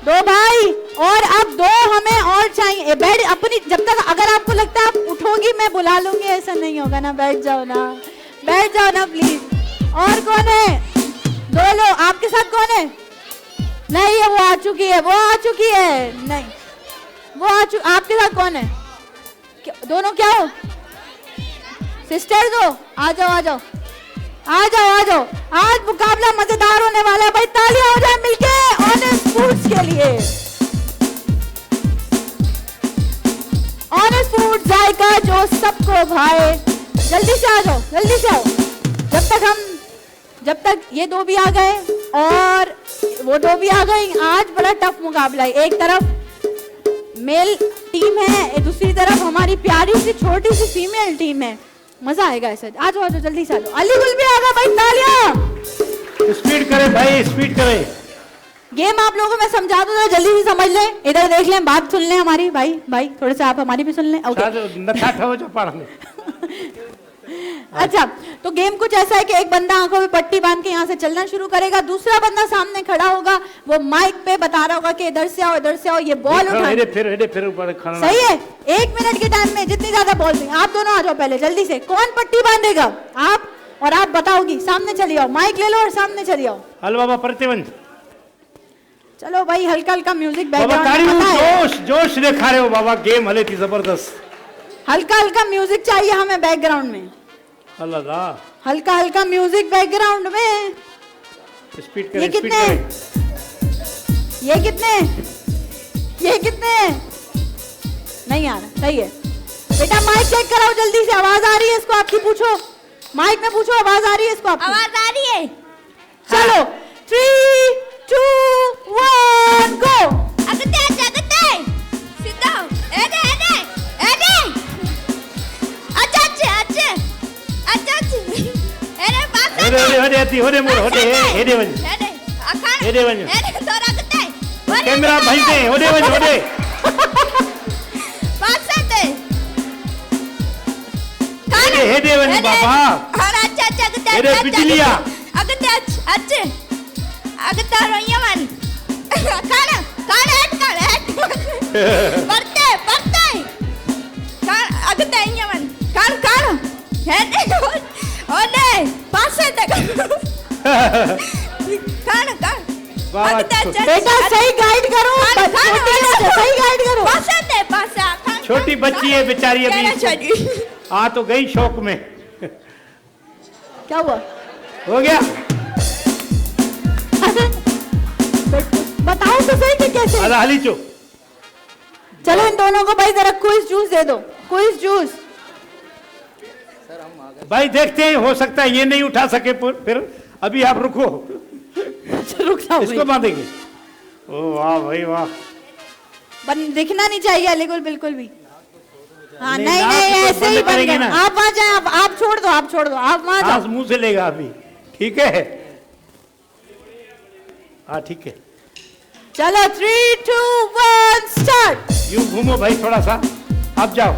2 भाई और अब 2 हमें और चाहिए। बैठ अपनी, जब तक अगर आपको लगता है आप उठोगी मैं बुला लूंगी, ऐसा नहीं होगा ना। बैठ जाओ ना, बैठ जाओ ना प्लीज। और कौन है? 2 लोग। आपके साथ कौन है? नहीं है, वो आ चुकी है, वो आ चुकी है। नहीं, वो आ चुकी। आपके साथ कौन है? दोनों क्या हो? सिस्टर दो। आ जाओ आ जाओ आ जाओ आ जाओ। आज मुकाबला मजेदार होने वाला है भाई। तालियां हो जाए मिलके ऑनेस्ट फूड्स के लिए। ऑनेस्ट फूड जायका जो सबको भाए। जल्दी से आ जाओ, जल्दी से आओ। जब तक ये 2 भी आ गए और वो 2 भी आ गई। आज बड़ा टफ मुकाबला है। एक तरफ मेल टीम है, दूसरी तरफ हमारी प्यारी सी छोटी सी फीमेल टीम है। मजा आएगा ऐसे। आ जाओ जल्दी से आ जाओ। अली गुल भी आ गया भाई। तालियां। स्पीड करे भाई, स्पीड करे। गेम आप लोगों को मैं समझा दूं, जल्दी से समझ लें। इधर देख लें, बात सुन लें हमारी। भाई भाई थोड़े से आप हमारी भी सुन लें। ओके। अच्छा, तो गेम कुछ ऐसा है कि एक बंदा आंखों में पट्टी बांध के यहाँ से चलना शुरू करेगा, दूसरा बंदा सामने खड़ा होगा, वो माइक पे बता रहा होगा कि इधर से आओ, इधर से आओ, ये बॉल उठा। फिर ऊपर खाना। सही है, 1 मिनट के टाइम में जितनी ज्यादा बॉल दें। आप दोनों आ जाओ पहले जल्दी से। कौन पट्टी बांधेगा? आप, और आप बताओगी। सामने चली आओ, माइक ले लो और सामने चली आओ। हल बाबा प्रतिबंध। चलो भाई, हल्का हल्का म्यूजिक बाबा बैकग्राउंड, जोश दिखा रहे हो बाबा, गेम हले थी जबरदस्त। हल्का हल्का म्यूजिक चाहिए हमें बैकग्राउंड में, अल्लाह, हल्का हल्का म्यूजिक बैकग्राउंड में। स्पीड ये करें, कितने? ये कितने? ये कितने? नहीं आ रहा। सही है बेटा, माइक चेक कराओ जल्दी से। आवाज आ रही है इसको आपकी? पूछो माइक में, पूछो आवाज आ रही है इसको आपकी? आवाज आ रही है। चलो 3 2 1 गो। अगते सीधा एडे एडे एडे अच्छा अच्छा अच्छा अच्छा एडे पास होदे मोड़ होदे हेदे वन एडे अखान हेदे वन एडे तो रखते कैमरा भाई दे होदे वन होदे पास दे हेदे वन बाबा। और अच्छा अच्छा अगते हेदे बिजलिया अगते अच्छा अगते रोयमन खाना खाना हट पड़ते कान अगते यमन कान हेदे ओने पासे तक कान बेटा सही गाइड करो, सही गाइड करो। पासे छोटी बच्ची है बेचारी अभी, आ तो गई शौक में। क्या हुआ? हो गया। बताओ तो सही कि कैसे। अरे हाली चो। चलो इन दोनों को भाई जरा क्विज जूस दे दो, क्विज जूस। भाई देखते हैं, हो सकता है ये नहीं उठा सके, फिर अभी आप रुको। रुक जाओ, इसको बांधेंगे। ओ वाह भाई वाह, दिखना नहीं चाहिए अलीगुल बिल्कुल भी। हाँ नहीं, नहीं नाक नहीं, तो ऐसे ही बंद करेंगे बंद। ना। आप वहाँ जाए, आप छोड़ दो, आप छोड़ दो, आप वहाँ जाओ। मुंह से लेगा अभी, ठीक है? हाँ ठीक है। चलो 3 2 1 स्टार्ट। यूं घूमो भाई थोड़ा सा, अब जाओ।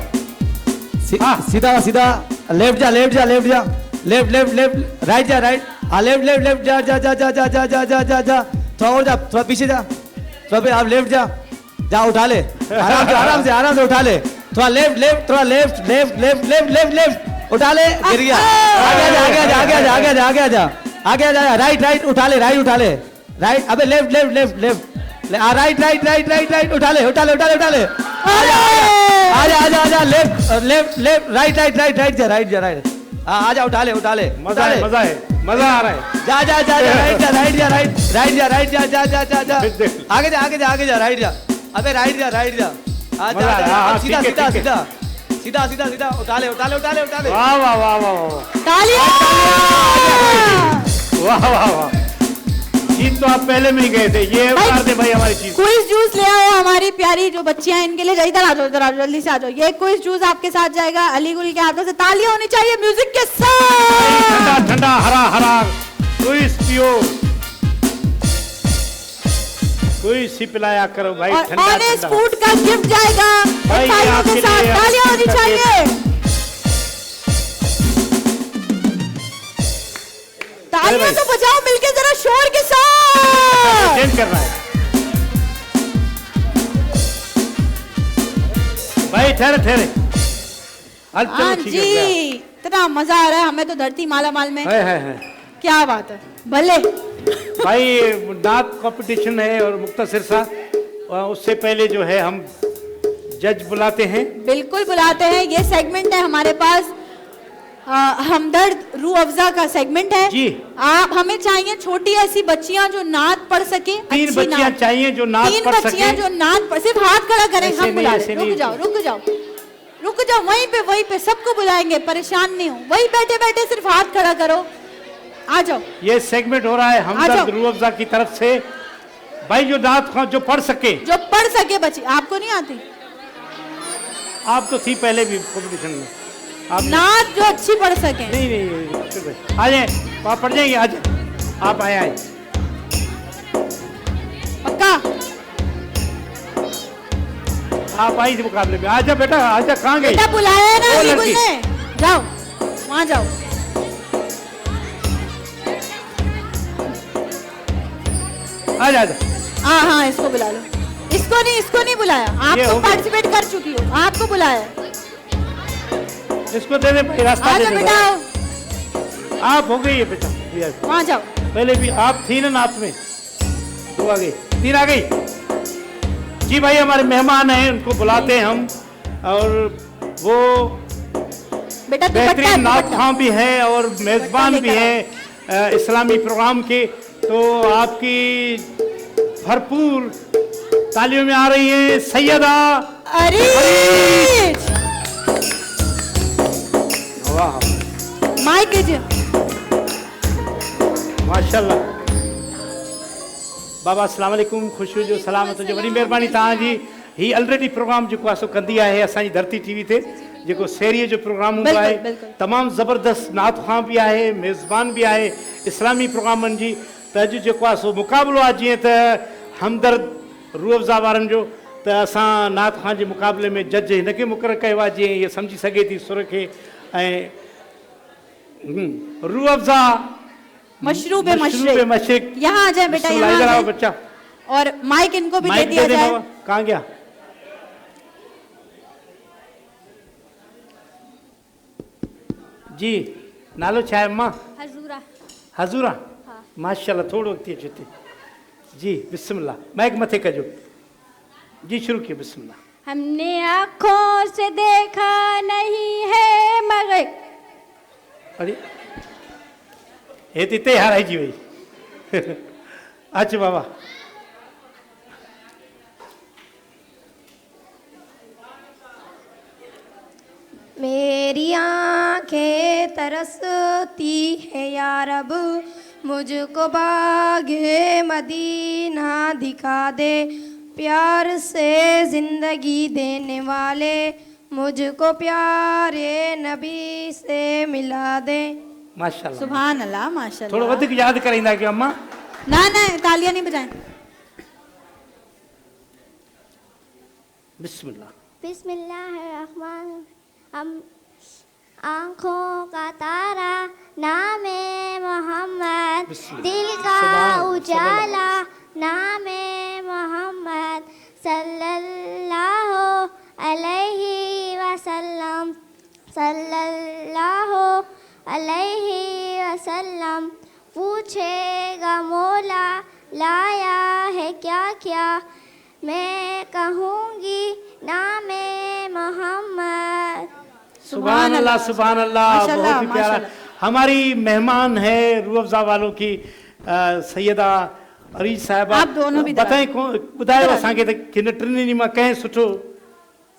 सीधा सीधा, लेफ्ट जा लेफ्ट जा लेफ्ट जा, लेफ्ट लेफ्ट लेफ्ट, राइट जा राइट, हाँ लेफ्ट लेफ्ट लेफ्ट, जा जा जा जा जा जा जा जा जा जा, थोड़ा और जा, थोड़ा पीछे जा, थोड़ा आप लेफ्ट जा, जा उठा ले, आराम से उठा ले, थोड़ा लेफ्ट लेफ्ट, थोड़ा left left left left left left, उठा ले, गिर गया। आगे जा आगे जा आगे जा आगे जा आगे जा आगे जा, राइट राइट उठा ले, राइट उठा ले, राइट, अबे left left left left, right right right right right, उठा ले उठा ले उठा ले उठा ले, आजा आजा आजा, left left left, right right right right जा राइट जा राइट, आजा उठा ले उठा ले, मजा है मजा आ रहा है। जा जा जा राइट जा राइट जा राइट राइट जा राइट जा जा जा जा आगे जा आगे जा आगे जा, राइट जा, अबे राइट जा आजा सीधा सीधा सीधा सीधा सीधा सीधा, उठा ले उठा ले उठा ले उठा ले। वाह वाह वाह वाह, तालियां। वाह वाह वाह, जीत तो आप पहले में ही गए थे, ये उतार दे भाई हमारी चीज। क्विज जूस ले आए हमारी प्यारी जो बच्चियां, इनके लिए इधर आ जाओ, इधर आ जाओ, जल्दी से आ जाओ। ये क्विज जूस आपके साथ जाएगा अलीगुल के हाथों से। तालियां होनी चाहिए म्यूजिक के साथ। ठंडा ठंडा हरा हरा क्विज पियो, क्विज सी पिलाया करो भाई। और ठंडा ऑनेस्ट ठंडा फूड का गिफ्ट जाएगा भाई, मिठाइयों आपके के साथ। लिए तालियां होनी चाहिए, तालियां तो बजाओ मिलके जरा शोर के साथ। चेंज कर रहा है भाई, ठहरे ठहरे। हाँ जी, इतना मजा आ रहा है हमें तो धरती माला माल में। है क्या बात है, भले भाई नात कंपटीशन है और मुख्तसर सा, और उससे पहले जो है हम जज बुलाते हैं। बिल्कुल बुलाते हैं। ये सेगमेंट है हमारे पास हमदर्द रूह अफ़ज़ा का सेगमेंट है जी। आप हमें चाहिए छोटी ऐसी बच्चियां जो नात पढ़ सके। 3 बच्चियां चाहिए जो नात पढ़ सके। 3 बच्चियां जो नात पढ़, सिर्फ हाथ खड़ा करें, हम बुला रहे। रुक जाओ रुक जाओ रुक जाओ, वहीं पे सबको बुलाएंगे, परेशान नहीं हो। वहीं बैठे बैठे सिर्फ हाथ खड़ा करो, आ जाओ। ये सेगमेंट हो रहा है हमदर्द रूह अफ़ज़ा की तरफ से। भाई जो नात जो पढ़ सके बच्ची। आपको नहीं आती? आप तो थी पहले भी कंपटीशन में। आप नात जो अच्छी पढ़ सके। नहीं आ जाए, आप पढ़ जाएंगे आज। आप आए पक्का? आप आई थी मुकाबले में। आजा बेटा आजा, कहाँ गई? बेटा बुलाया है ना अलीगुल ने, जाओ वहाँ जाओ। आ जा हाँ हाँ, इसको बुला लो। इसको नहीं बुलाया, आप ये तो हो गया। पार्टिसिपेट कर चुकी हो, आपको बुलाया है। इसको दे दे भाई, रास्ता दे आजा दे। बेटा, आप हो गई है बेटा, ये वहाँ जाओ। पहले भी आप थी ना नाथ में, 2 आ गई, 3 आ गई। जी भाई, हमारे मेहमान हैं, उनको बुलाते हैं हम, और वो बेटा बेहतरीन नाथ खां भी हैं और मेजबान भी लेकर हैं इस्लामी प्रोग्राम के। तो आपकी भरपूर तालियों में आ रही है सैयदा अरीज। वाह, माइक दीजिए। माशाल्लाह। बाबा अस्सलाम वालेकुम, खुश हुजो, सलामत हुजो, वॾी महिरबानी तव्हांजी। ही ऑलरेडी प्रोग्राम जेको आहे सो कंदी आहे असांजी धरती टीवी ते, जेको सेरीअ जो प्रोग्राम हूंदो आहे। तमामु ज़बरदस्त नात खां बि आहे, मेज़बान बि आहे इस्लामी प्रोग्रामनि जी। त अॼु जेको आहे सो मुक़ाबिलो आहे, जीअं त हमदर्द रूह अफ़ज़ा वारनि जो, त असां नात खां जे मुक़ाबले में जज हिनखे मुक़ररु कयो आहे, जीअं हीअ सम्झी सघे थी सुर खे। ऐं रूह अफ़ज़ा मशरूब मशरिक, यहाँ आ जाए बेटा, यहाँ आ जाए। बच्चा, और माइक इनको भी दे दिया जाए। कहाँ गया? जी, नालो छा आहे अम्मा? हजूरा। हजूरा? माशाल्लाह, थोड़ो अॻिते अचो हिते। जी बिस्मिल्लाह, माइक मथे कजो। जी शुरू कियो, बिस्मिल्लाह। हमने आँखों से देखा नहीं है मगर। अरे हे तो हिते हाराइजी वई। अच बाबा। मेरी आँखें तरसती है या रब, मुझको बागे मदीना दिखा दे, प्यार से जिंदगी देने वाले, मुझको प्यारे नबी से मिला दे। माशाल्लाह, सुभान अल्लाह, माशाल्लाह। थोड़ो वधीक याद कराईंदा कयो अम्मा। ना तालियां नहीं बजाएं। बिस्मिल्लाह। बिस्मिल्लाहिर्रहमान। हम आँखों का तारा नामे मोहम्मद, दिल का उजाला नामे मोहम्मद, सल्लल्लाहु अलैहि वसल्लम, सल्लल्लाहु अलैहि वसल्लम। पूछेगा मौला लाया है क्या क्या, मैं कहूँगी नामे मोहम्मद। सुभान अल्लाह, सुभान अल्लाह, बहुत ही प्यारा। हमारी मेहमान है रूह अफ़ज़ा वालों की सैयदा अरीज साहिबा। आप दोनों भी बताएं कौन ॿुधायो असांखे त किन टिनि मां कंहिं सुठो।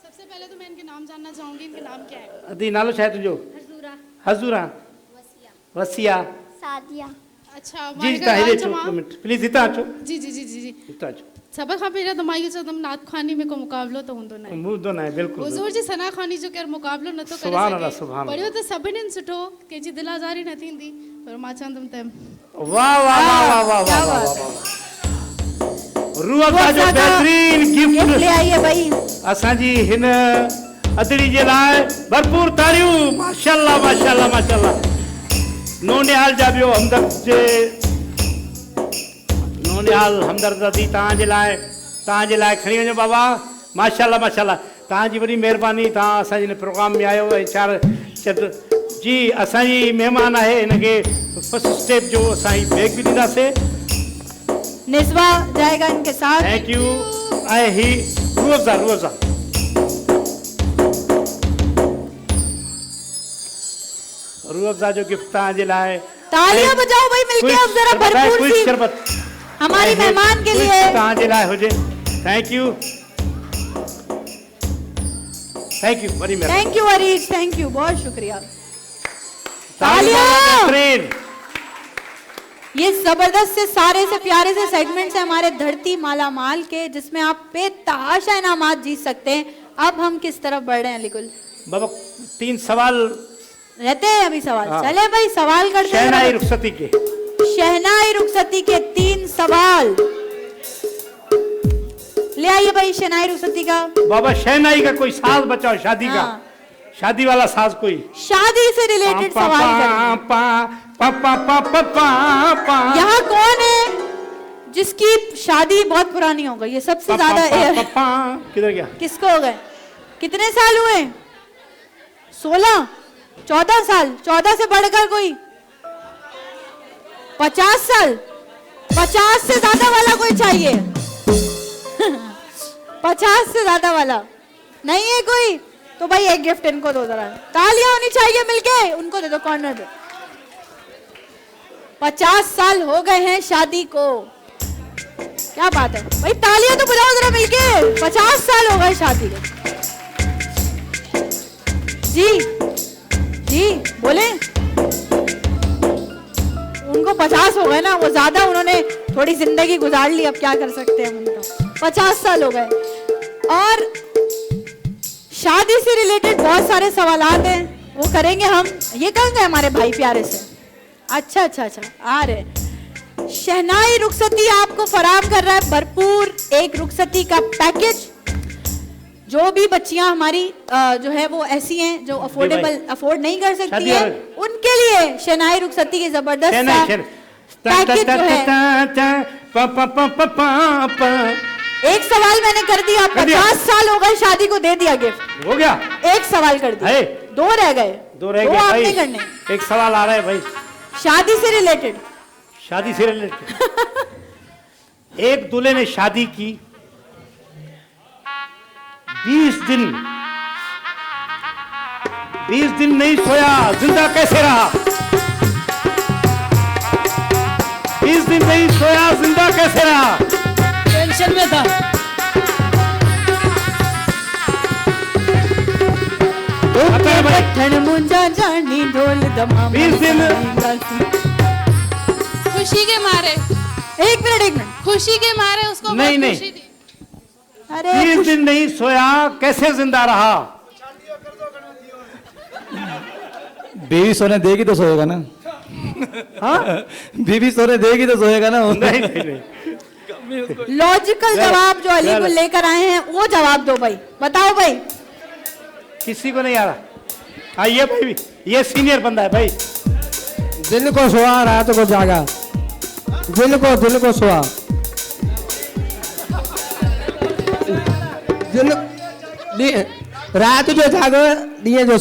सबसे पहले तो मैं इनके नाम जानना चाहूंगी, इनके नाम क्या है? अदी नालो छा आहे तुंहिंजो? हजूरा। हजूरा, वसिया। सादिया। अच्छा, जी हितां हेॾे अचो, 1 मिंट प्लीज़, हितां अचो, जी जी जी जी जी। हितां अचो। सब खां पहिरियों त मां इहो चवंदमि नात ख़ानी में को मुक़ाबिलो त हूंदो न आहे। मुद्दो न आहे, बिल्कुलु। हुज़ूर जी सना ख़ानी जो केरु मुक़ाबिलो नथो करे सुभान अल्लाह, सघे। सुभान पढ़ियो त सभिनीनि सुठो, कंहिंजी दिलि आज़ारी न थींदी, पर मां चवंदमि त वाह वाह वाह वाह वाह वाह वाह वाह। रूह अफ़ज़ा जो बेहतरीन गिफ्ट ले आइए भाई असांजी हिन अदड़ी जे लाइ। भरपूर तारियूं, माशाल्लाह माशाल्लाह माशाल्लाह। नोनिहाल जा ॿियो हमदर्द जे, नोनिहाल हमदर्द दी तव्हांजे लाइ खणी वञो बाबा। माशाल्लाह माशाल्लाह, तव्हांजी वॾी महिरबानी, तव्हां असांजे हिन प्रोग्राम में आयो ऐं 4 जी। असांजी महिमान आहे, हिनखे फर्स्ट स्टेप जो असां ही बैग बि ॾींदासीं। निस्वा जाएगा इनके साथ। Thank you. ऐं ही रूह अफ़ज़ा, रूह अफ़ज़ा। रूह अफ़ज़ा जो गिफ्ट तव्हांजे लाइ। तालियां बजाओ भाई मिलके, अब जरा भरपूर सी शरबत हमारी मेहमान के लिए तव्हांजे लाइ हुजे। थैंक यू, थैंक यू, वरी महिरबानी। Thank you Areej, thank you, बहुत शुक्रिया। तालियां। ये जबरदस्त से सारे से प्यारे से सेगमेंट्स हैं हमारे धरती माला माल के, जिसमें आप बेतहाशा इनामात जीत सकते हैं। अब हम किस तरफ बढ़ रहे हैं अलीकुल? बाबा 3 सवाल रहते हैं अभी सवाल। चले भाई सवाल करते हैं। शहनाई रुखसती के, शहनाई रुखसती के 3 सवाल ले आइए भाई। शहनाई रुखसती का बाबा शहनाई का कोई साज बचाओ, शादी का, शादी वाला साज कोई, शादी से रिलेटेड सवाल करें। यहाँ कौन है जिसकी शादी बहुत पुरानी हो गई है, सबसे ज्यादा किधर गया? किसको हो गए? कितने साल हुए? 16, 14 साल, 14 से बढ़कर कोई 50 साल, 50 से ज्यादा वाला कोई चाहिए? 50 से ज्यादा वाला नहीं है कोई? तो भाई एक गिफ्ट इनको दो, जरा तालियां होनी चाहिए मिलके, उनको दे दो कॉर्नर पे। 50 साल हो गए हैं शादी को, क्या बात है भाई, तालियां तो बजाओ जरा मिलके। 50 साल हो गए शादी को। जी जी बोले, उनको 50 हो गए ना, वो ज्यादा उन्होंने थोड़ी जिंदगी गुजार ली, अब क्या कर सकते हैं उनको। 50 साल हो गए। और शादी से रिलेटेड बहुत सारे सवालात हैं, वो करेंगे हम। ये कहाँ गए हमारे भाई प्यारे से? अच्छा अच्छा अच्छा आ रहे। शहनाई रुखसती आपको फराम कर रहा है भरपूर एक रुखसती का पैकेज। जो भी बच्चियां हमारी जो है वो ऐसी हैं जो अफोर्ड नहीं कर सकती है, उनके लिए शहनाई रुखसती की जबरदस्त पैकेज जो है। एक सवाल मैंने कर दिया, 50 साल हो गए शादी को, दे दिया गिफ्ट, हो गया। एक सवाल कर दिया, दो रह गए, दो आपने करने। एक सवाल आ रहा है भाई, शादी से रिलेटेड। शादी से रिलेटेड एक दूल्हे ने शादी की, 20 दिन नहीं सोया, जिंदा कैसे रहा? 20 दिन नहीं सोया, जिंदा कैसे रहा? टेंशन में था। खुशी के मारे, एक मिनट खुशी के मारे उसको नहीं बहुत नहीं, खुशी थी। अरे 20 दिन नहीं सोया, कैसे जिंदा रहा? बीवी सोने देगी तो सोएगा ना। हाँ? बीवी सोने देगी तो सोएगा ना। नहीं नहीं नहीं, लॉजिकल जवाब जो अली को लेकर आए हैं वो जवाब दो भाई, बताओ भाई। किसी को नहीं आ रहा। हाँ ये भाई भी, ये सीनियर बंदा है भाई। दिल को सुहा, रात को जागा, दिल को सुहा, रात जो जागो, दिए जो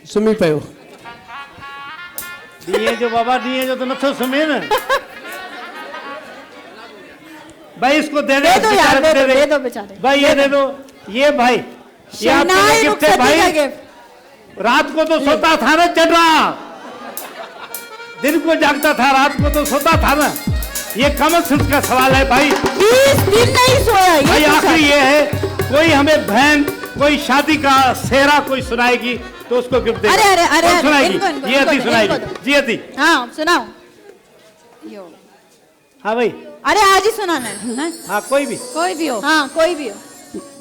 सुमी पयो, दिए जो बाबा दिए जो तो नथो सुमे न भाई। इसको दे दो यार, दे दो बेचारे भाई, ये दे दो। ये भाई ये आपका गिफ्ट है भाई। रात को तो सोता था ना चढ़ा, दिन को जागता था, रात को तो सोता था ना। ये कम सेंस का सवाल है भाई। 20 दिन नहीं सोया भाई। आखिरी ये है, कोई हमें बहन कोई शादी का सेहरा कोई सुनाएगी तो उसको गिफ्ट देगा। अरे अरे अरे सुनाएगी, ये अति सुनाएगी, जी अति। हाँ सुनाओ। हाँ भाई, अरे आज ही सुनाना है। हाँ कोई भी हो, हाँ कोई भी हो।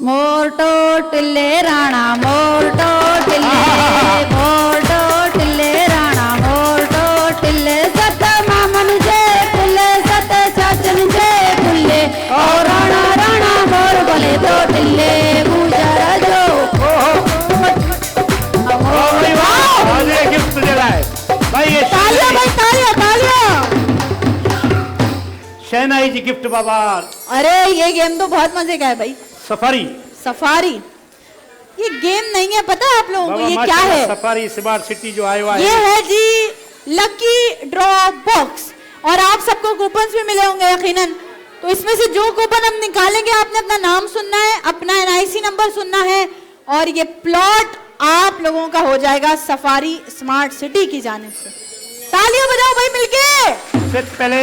मोरटो टिल्ले राणा, मोरटो टिल्ले, मोरटो टिल्ले राणा, मोरटो टिल्ले, सत मामन जे पुल्ले, सत चाचन जे पुल्ले, और राणा राणा मोर बोले दो टिल्ले, गुजर जो ये गिफ्ट दे रहा है भाई। ये तालियां भाई, तालियां तालियां। शहनाई जी गिफ्ट बाबा। अरे ये गेम तो बहुत मजे का है भाई। सफारी, सफारी ये गेम नहीं है, पता है आप लोगों को ये क्या है? सफारी स्मार्ट सिटी जो आया हुआ है, ये है जी लकी ड्रॉ बॉक्स। और आप सबको कूपन्स भी मिले होंगे यकीनन। तो इसमें से जो कूपन हम निकालेंगे, आपने अपना नाम सुनना है, अपना NIC नंबर सुनना है, और ये प्लॉट आप लोगों का हो जाएगा सफारी स्मार्ट सिटी की जानिब से। तालियां बजाओ भाई मिलके। सबसे पहले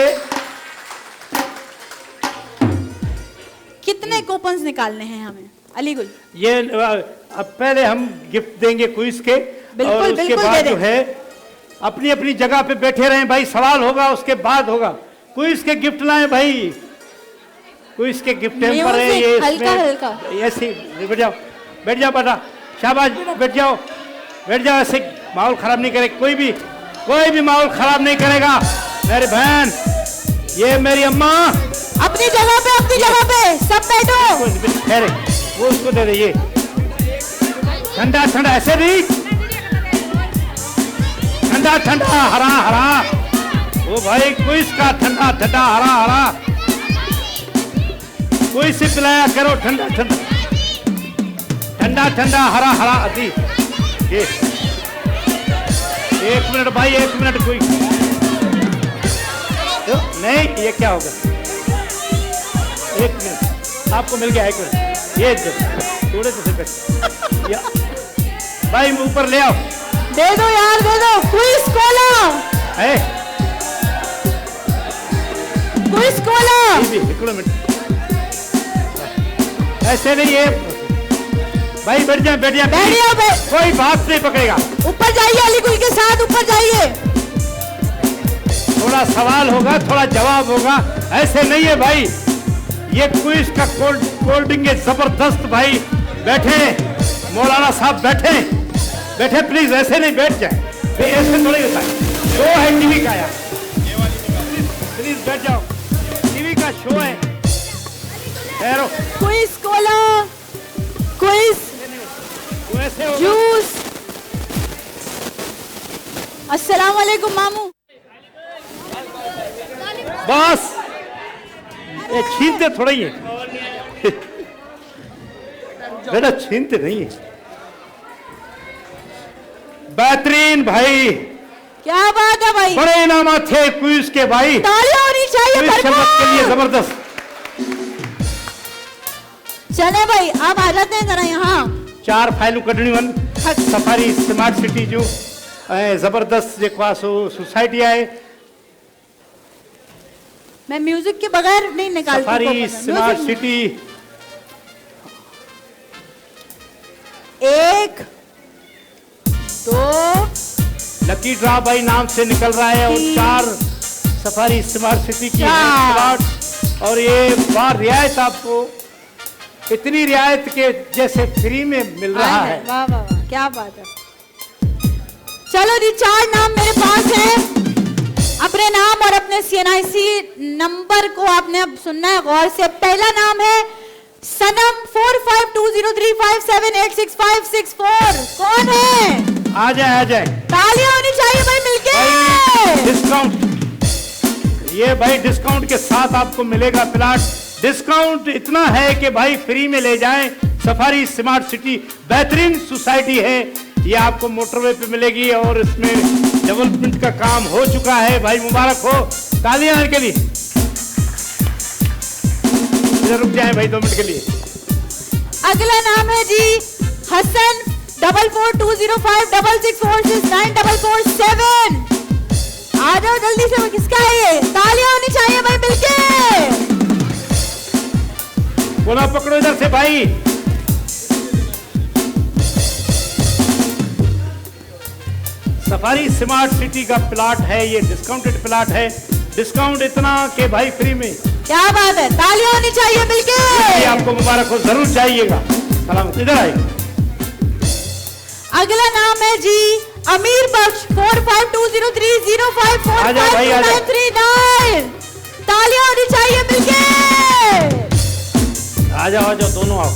कितने कूपन्स निकालने हैं हमें अलीगुल? ये अब पहले हम गिफ्ट देंगे क्विज के, बिल्कुल, और उसके बिल्कुल बाद दे जो दें। है अपनी अपनी जगह पे बैठे रहें भाई। सवाल होगा उसके बाद होगा। क्विज के गिफ्ट लाएं भाई, क्विज के गिफ्ट पर है ये। हल्का हल्का ऐसे बैठ जाओ, बैठ जाओ बेटा, शाबाश, बैठ जाओ, बैठ जाओ। ऐसे माहौल खराब नहीं करे कोई भी माहौल खराब नहीं करेगा। मेरी बहन, ये मेरी अम्मा, अपनी जगह पे सब बैठो। अरे वो उसको दे दे, ये ठंडा ठंडा, ऐसे नहीं, ठंडा ठंडा, हरा हरा। ओ भाई क्विज का ठंडा ठंडा, हरा हरा। कोई से पिलाया करो ठंडा ठंडा ठंडा ठंडा हरा हरा अति। ये 1 मिनट भाई 1 मिनट कोई नहीं, ये क्या होगा? 1 मिनट आपको मिल गया 1 मिनट। ये थोड़े से भाई ऊपर ले आओ। दे दो यार दे दो। क्विज कोला है क्विज कोला। ऐसे नहीं है भाई, बैठ जाए बैठ जाए। कोई बात नहीं पकड़ेगा। ऊपर जाइए अली कुल के साथ, ऊपर जाइए। थोड़ा सवाल होगा थोड़ा जवाब होगा, ऐसे नहीं है भाई। ये क्विज का कोल्ड ड्रिंक है जबरदस्त भाई। बैठे मौलाना साहब बैठे बैठे प्लीज, ऐसे नहीं बैठ जाए, ऐसे थोड़ी होता है। शो है टीवी का यार, प्लीज बैठ जाओ, टीवी का शो है। Quiz Cola quiz juice. अस्सलाम वालेकुम मामू। बस ये छीनते थोड़ा ही है बेटा, छीनते नहीं है। बेहतरीन भाई, क्या बात है भाई, बड़े इनामात थे क्विज के भाई। तालियां होनी चाहिए क्विज शरबत के लिए जबरदस्त। चले भाई आप आ जाते हैं जरा यहाँ। 4 फाइलू कढणी वन सफारी स्मार्ट सिटी जो जबरदस्त जेको आहे सो सोसाइटी है। मैं म्यूजिक के बगैर नहीं निकालती। Safari smart city 1 2 lucky draw भाई नाम से निकल रहा है, और 4 सफारी स्मार्ट सिटी की प्लॉट। और ये बार रियायत आपको इतनी रियायत के जैसे फ्री में मिल रहा है। वाह वाह वाह क्या बात है। चलो जी 4 नाम मेरे पास है। अपने नाम और अपने CNIC नंबर को आपने अब सुनना है गौर से। पहला नाम है सनम 452035786564। कौन है? आ जाए तालियां होनी चाहिए भाई मिलके। डिस्काउंट, ये भाई डिस्काउंट के साथ आपको मिलेगा प्लाट। डिस्काउंट इतना है कि भाई फ्री में ले जाएं। सफारी स्मार्ट सिटी बेहतरीन सोसाइटी है, ये आपको मोटरवे पे मिलेगी और इसमें डेवलपमेंट का काम हो चुका है भाई। मुबारक हो, तालियां के लिए। रुक जाए भाई 2 मिनट के लिए। अगला नाम है जी हसन 44205664694447। आ जाओ जल्दी से, किसका है ये? तालियां होनी चाहिए भाई मिलके। बोला पकड़ो इधर से भाई। सफारी स्मार्ट सिटी का प्लाट है, ये डिस्काउंटेड प्लाट है। डिस्काउंट इतना के भाई फ्री में। क्या बात है, तालियां होनी चाहिए मिलके। आपको मुबारक हो, जरूर चाहिएगा। सलाम, इधर आइए। अगला नाम है जी अमीर बख्श 452030545939। तालियां होनी चाहिए मिलके। आ जाओ दोनों आओ।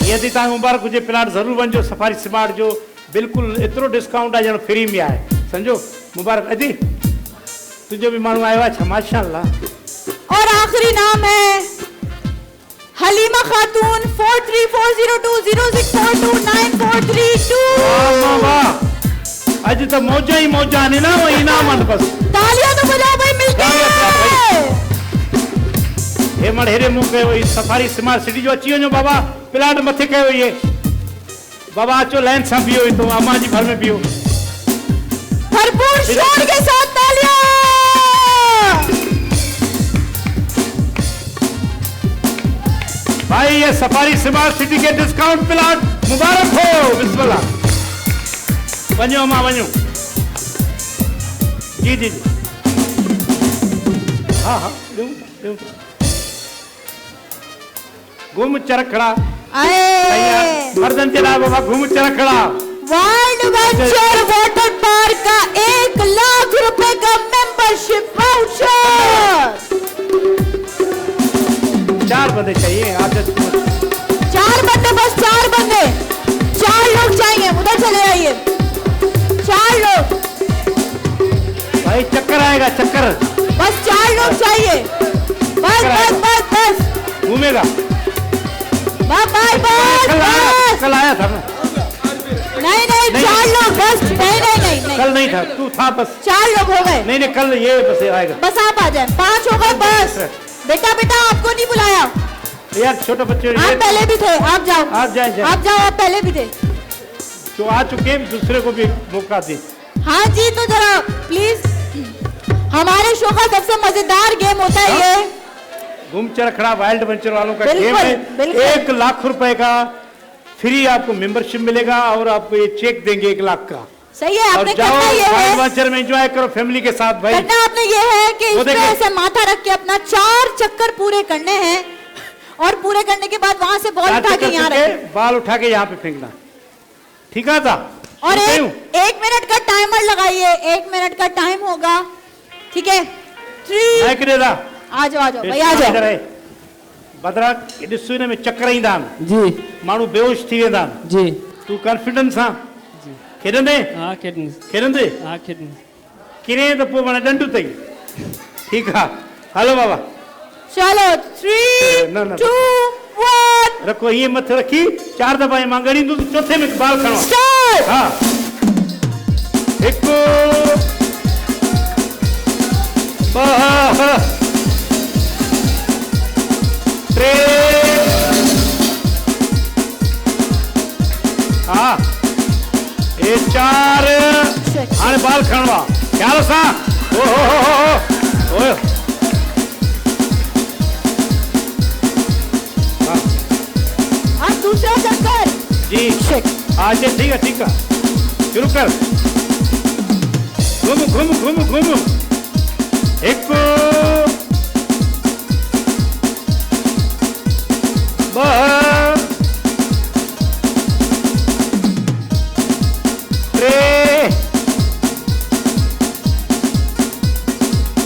यदि तव्हां मुबारक हुजे प्लाट ज़रूर वञिजो। सफारी स्मार्ट जो बिल्कुलु एतिरो डिस्काउंट आहे ॼण फ्री में आहे, सम्झो। मुबारक अदी, तुंहिंजो बि माण्हू आयो आहे छा? माशाअल्लाह। और आखिरी नाम है हलीमा खातून 434020642942। वाह, अॼु त मौज ही मौजा आहिनि ना, वो इनाम आहिनि बस। तालियां तो बजाओ भाई मिलके। हे मण हेरे मुंह कयो सफारी स्मार्ट सिटी जो अची वञो बाबा, प्लाट मथे कयो ये बाबा। अचो लाइन सां बीहो, तो अम्मा जी घर में बीहो। भरपूर शोर के साथ तालियां। भाई ये सफारी स्मार्ट सिटी के डिस्काउंट प्लाट मुबारक हो। बिस्मिल्लाह, वञो अम्मा वञो। जी जी जी, हाँ हाँ घूम चरखड़ा मर्दन चला बाबा, घूम चरखड़ा। वर्ल्ड वेंचर वाटर पार्क का 1 लाख रुपए का मेंबरशिप वाउचर। 4 बंदे चाहिए आदत। 4 बंदे, बस 4 बंदे, 4 लोग चाहिए। उधर चले आइए, 4 लोग। भाई चक्कर आएगा, चक्कर बस 4 लोग चाहिए, बस बस बस बस घूमेगा। बस बस बस कल आया था ना? नहीं नहीं 4 लोग बस, नहीं नहीं नहीं नहीं कल नहीं था, तू था बस। 4 लोग हो गए। नहीं नहीं कल ये बस आएगा। बस आप आ जाए, 5 हो गए बस। बेटा बेटा आपको नहीं बुलाया यार, छोटे बच्चे आप पहले भी थे, आप जाओ आप जाए आप जाओ, आप पहले भी थे जो आ चुके हैं, दूसरे को भी मौका दे। हाँ जी, तो जरा प्लीज, हमारे शो का सबसे मजेदार गेम होता है ये घूम चरखड़ा वाइल्ड वेंचर वालों का बिल्कुल, गेम है। बिल्कुल। 1 लाख रुपए का फ्री आपको मेंबरशिप मिलेगा और आपको ये चेक देंगे 1 लाख का। सही है, और आपने जाओ करना ये वाइल्ड है, वेंचर में एंजॉय करो फैमिली के साथ भाई। करना आपने ये है कि वो इस पे देखें। ऐसे माथा रख के अपना 4 चक्कर पूरे करने हैं और पूरे करने के बाद वहां से बॉल उठा के यहाँ रखें बाल उठा के यहाँ पे फेंकना, ठीक है था? और ठीक हूँ? 1 मिनट का टाइमर लगाइए, 1 मिनट का टाइम होगा, ठीक है? 3 माइक दे दा। आ जाओ भाई आ जाओ। बदरा ॾिसु हिन में चक्कर ईंदा आहिनि, जी माण्हू बेहोश थी वेंदा आहिनि। जी तूं कॉन्फिडेंस सां खेॾंदे हाँ खेॾनि खेॾंदे हाँ खेॾनि किरे त पोइ माना ॾंडु अथई। ठीकु आहे, हलो बाबा चलो 3 न, न। 2 1 रखो, ईअं मथे रखी 4 दफ़ा मां ॻणींदुसि, चौथे में बाल खणो। स्टार्ट। हा 1 2 3 हा ये 4 हाणे बाल खणणो आहे ख़्याल सां। ओ हो हो अब दूसरा चक्कर जी आज ठीक है शुरू कर। घूम 1 2 3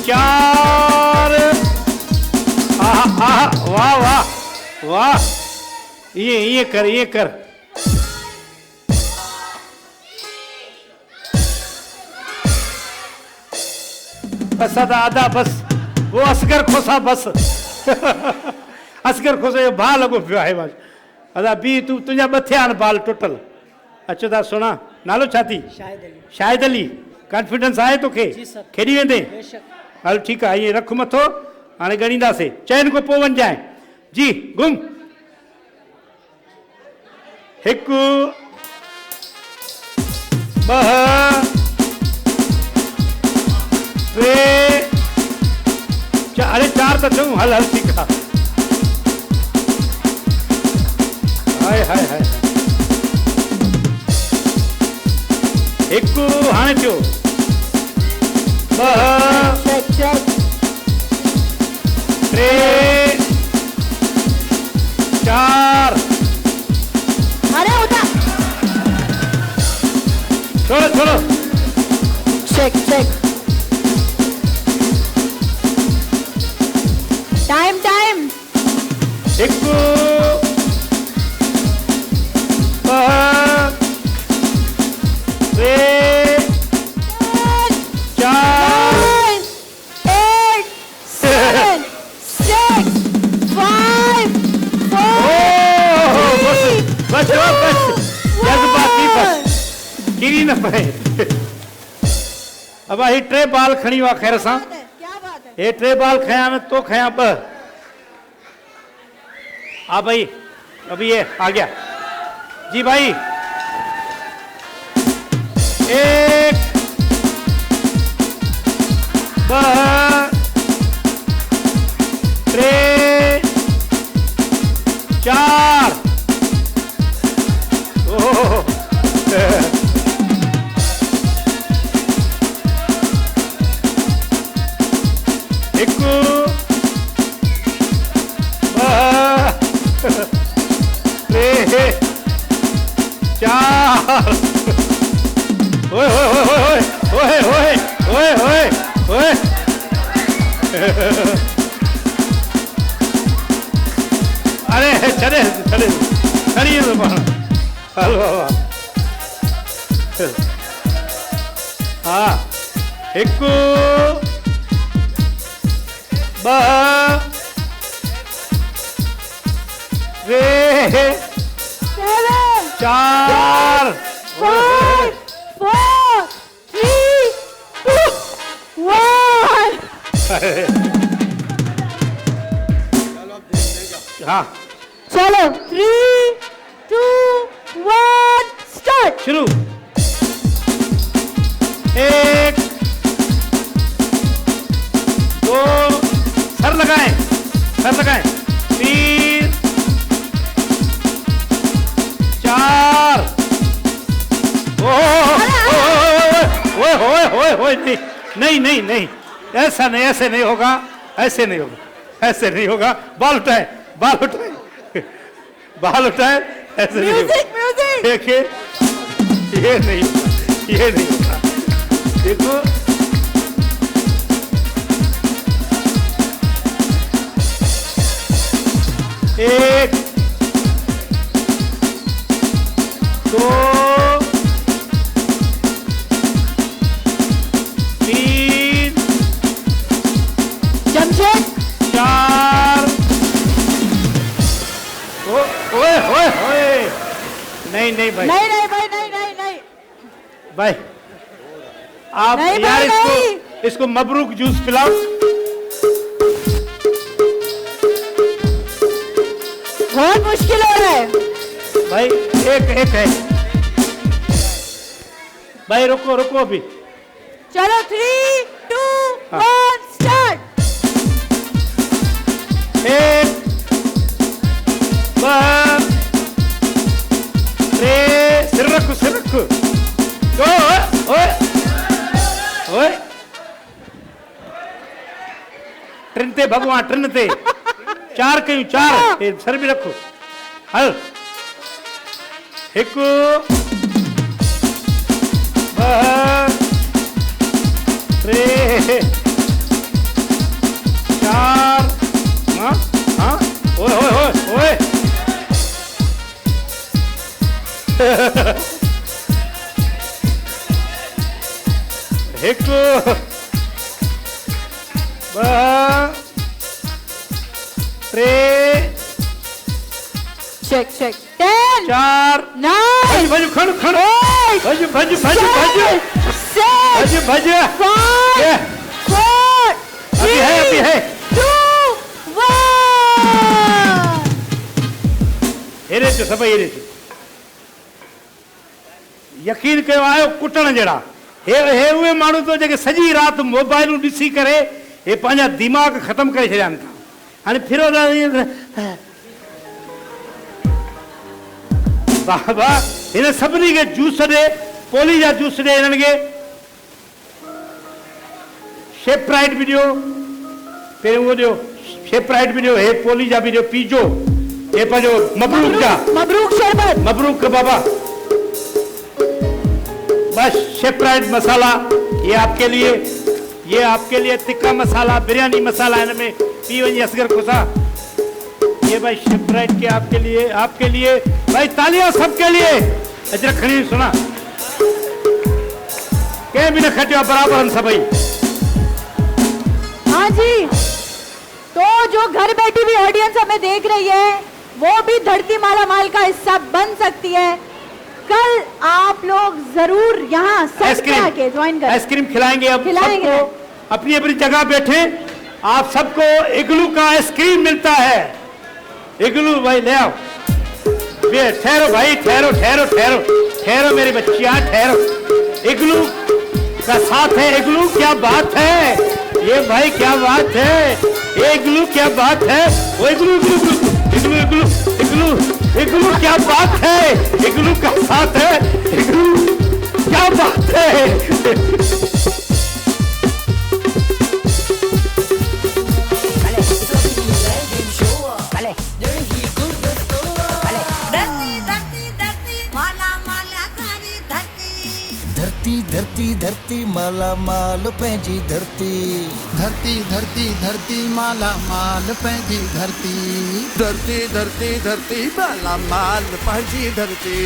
4 वाह वाह वाह, ये कर बस आधा बस, वो असगर खोसा बस असगर खोसा भाउ लॻो पियो आहे बस। अदा बी तूं तुंहिंजा 2 थिया आहिनि बाल टोटल। अचो था सुणा, नालो छा थी? शाहिद अली। कॉन्फिडेंस आहे तोखे? खेॾी वेंदे? हल ठीकु आहे, ईअं रख मथो, हाणे ॻणींदासीं, चइनि खां पोइ वञजांइ। जी घुम 1 2 3 4 अरे 4 तो चऊं, हल ठीकु आहे। हाय 1 हाणे थियो 2 3 4 अरे उठा, छोड़ो चेक टाइम 1 2 3 4 8 7 6 5 बस जज्बाती बस गिरी न पए। अब ही 3 बाल खणी हुआ ख़ैर सां, क्या बात है? ये 3 बाल खया में तो खया 2। हाँ भाई, अभी ये आ गया जी भाई। 1 2 3 4 ओह 1 2 3 4 ओए अरे चले खड़ी है तो हलो हाँ 1 रे 7 4 5 4 3 2 1 हाँ चलो 3 2 1 स्टार्ट। शुरू। 1 2 सर लगाएं 3 4 ओए नहीं ऐसा नहीं, ऐसे नहीं होगा, ऐसे नहीं होगा। बाल उठाए ऐसे नहीं होगा। म्यूजिक देखिए ये नहीं होगा। देखो एक 2 3 जमशेद 4 ओए नहीं भाई, नहीं भाई भाई आप नहीं यार भाई, इसको मबरूक जूस पिलाओ। बहुत मुश्किल हो रहा है भाई एक है भाई, रुको अभी। चलो 3 2 1 स्टार्ट। 1 2 3 सिर रखो ओए ट्रिन ते भगवान ट्रिन ते 4 कयूं 4 सर भी रखो। हल 1 2 3 4 हाँ ओए 1 2 3 check 10 4 9 भज 8 भज 6 भज 5 ये 4 अभी है 2 1 हेरे जो सब हेरे जो यकीन कयो आयो कुटण जड़ा हे उहे माण्हू तो जेके सॼी राति मोबाइलूं ॾिसी करे हे पंहिंजा दिमाग़ ख़तम करे छॾियानि था। हाणे फिरोदा बाबा हिन सभिनी खे जूस ॾे, पोली जा जूस ॾे हिननि खे, शेपराइट बि ॾियो, पहिरियों उहो ॾियो शेपराइट बि ॾियो, हे पोली जा बि ॾियो, पीजो हे पंहिंजो मबरूक जा मबरूक शरबत मबरूक बाबा। बस शेपराइट मसाला ये आपके लिए तिक्का मसाला, बिरयानी मसाला इनमें पी वही असगर खुशा। ये भाई शेपराइट के आपके लिए भाई तालियां सबके लिए। अजर खड़ी सुना के भी न खटिया बराबर हम सभी। हाँ जी, तो जो घर बैठी भी ऑडियंस हमें देख रही है वो भी धरती माला माल का हिस्सा बन सकती है। कल आप लोग जरूर यहाँ आके ज्वाइन करें। आइसक्रीम खिलाएंगे अब सबको, अपनी अपनी जगह बैठे। आप सबको इग्लू का आइसक्रीम मिलता है। इग्लू भाई ले आओ। ठहरो भाई, ठहरो मेरी बच्चियां, ठहरो। इग्लू का साथ है। इग्लू क्या बात है ये भाई, क्या बात है ये इग्लू, क्या बात है वो इग्लू क्या बात है। इग्लू का साथ है, इग्लू क्या बात है। धरती माला माल पंहिंजी धरती माला माल पंहिंजी धरती माला माल पंहिंजी धरती।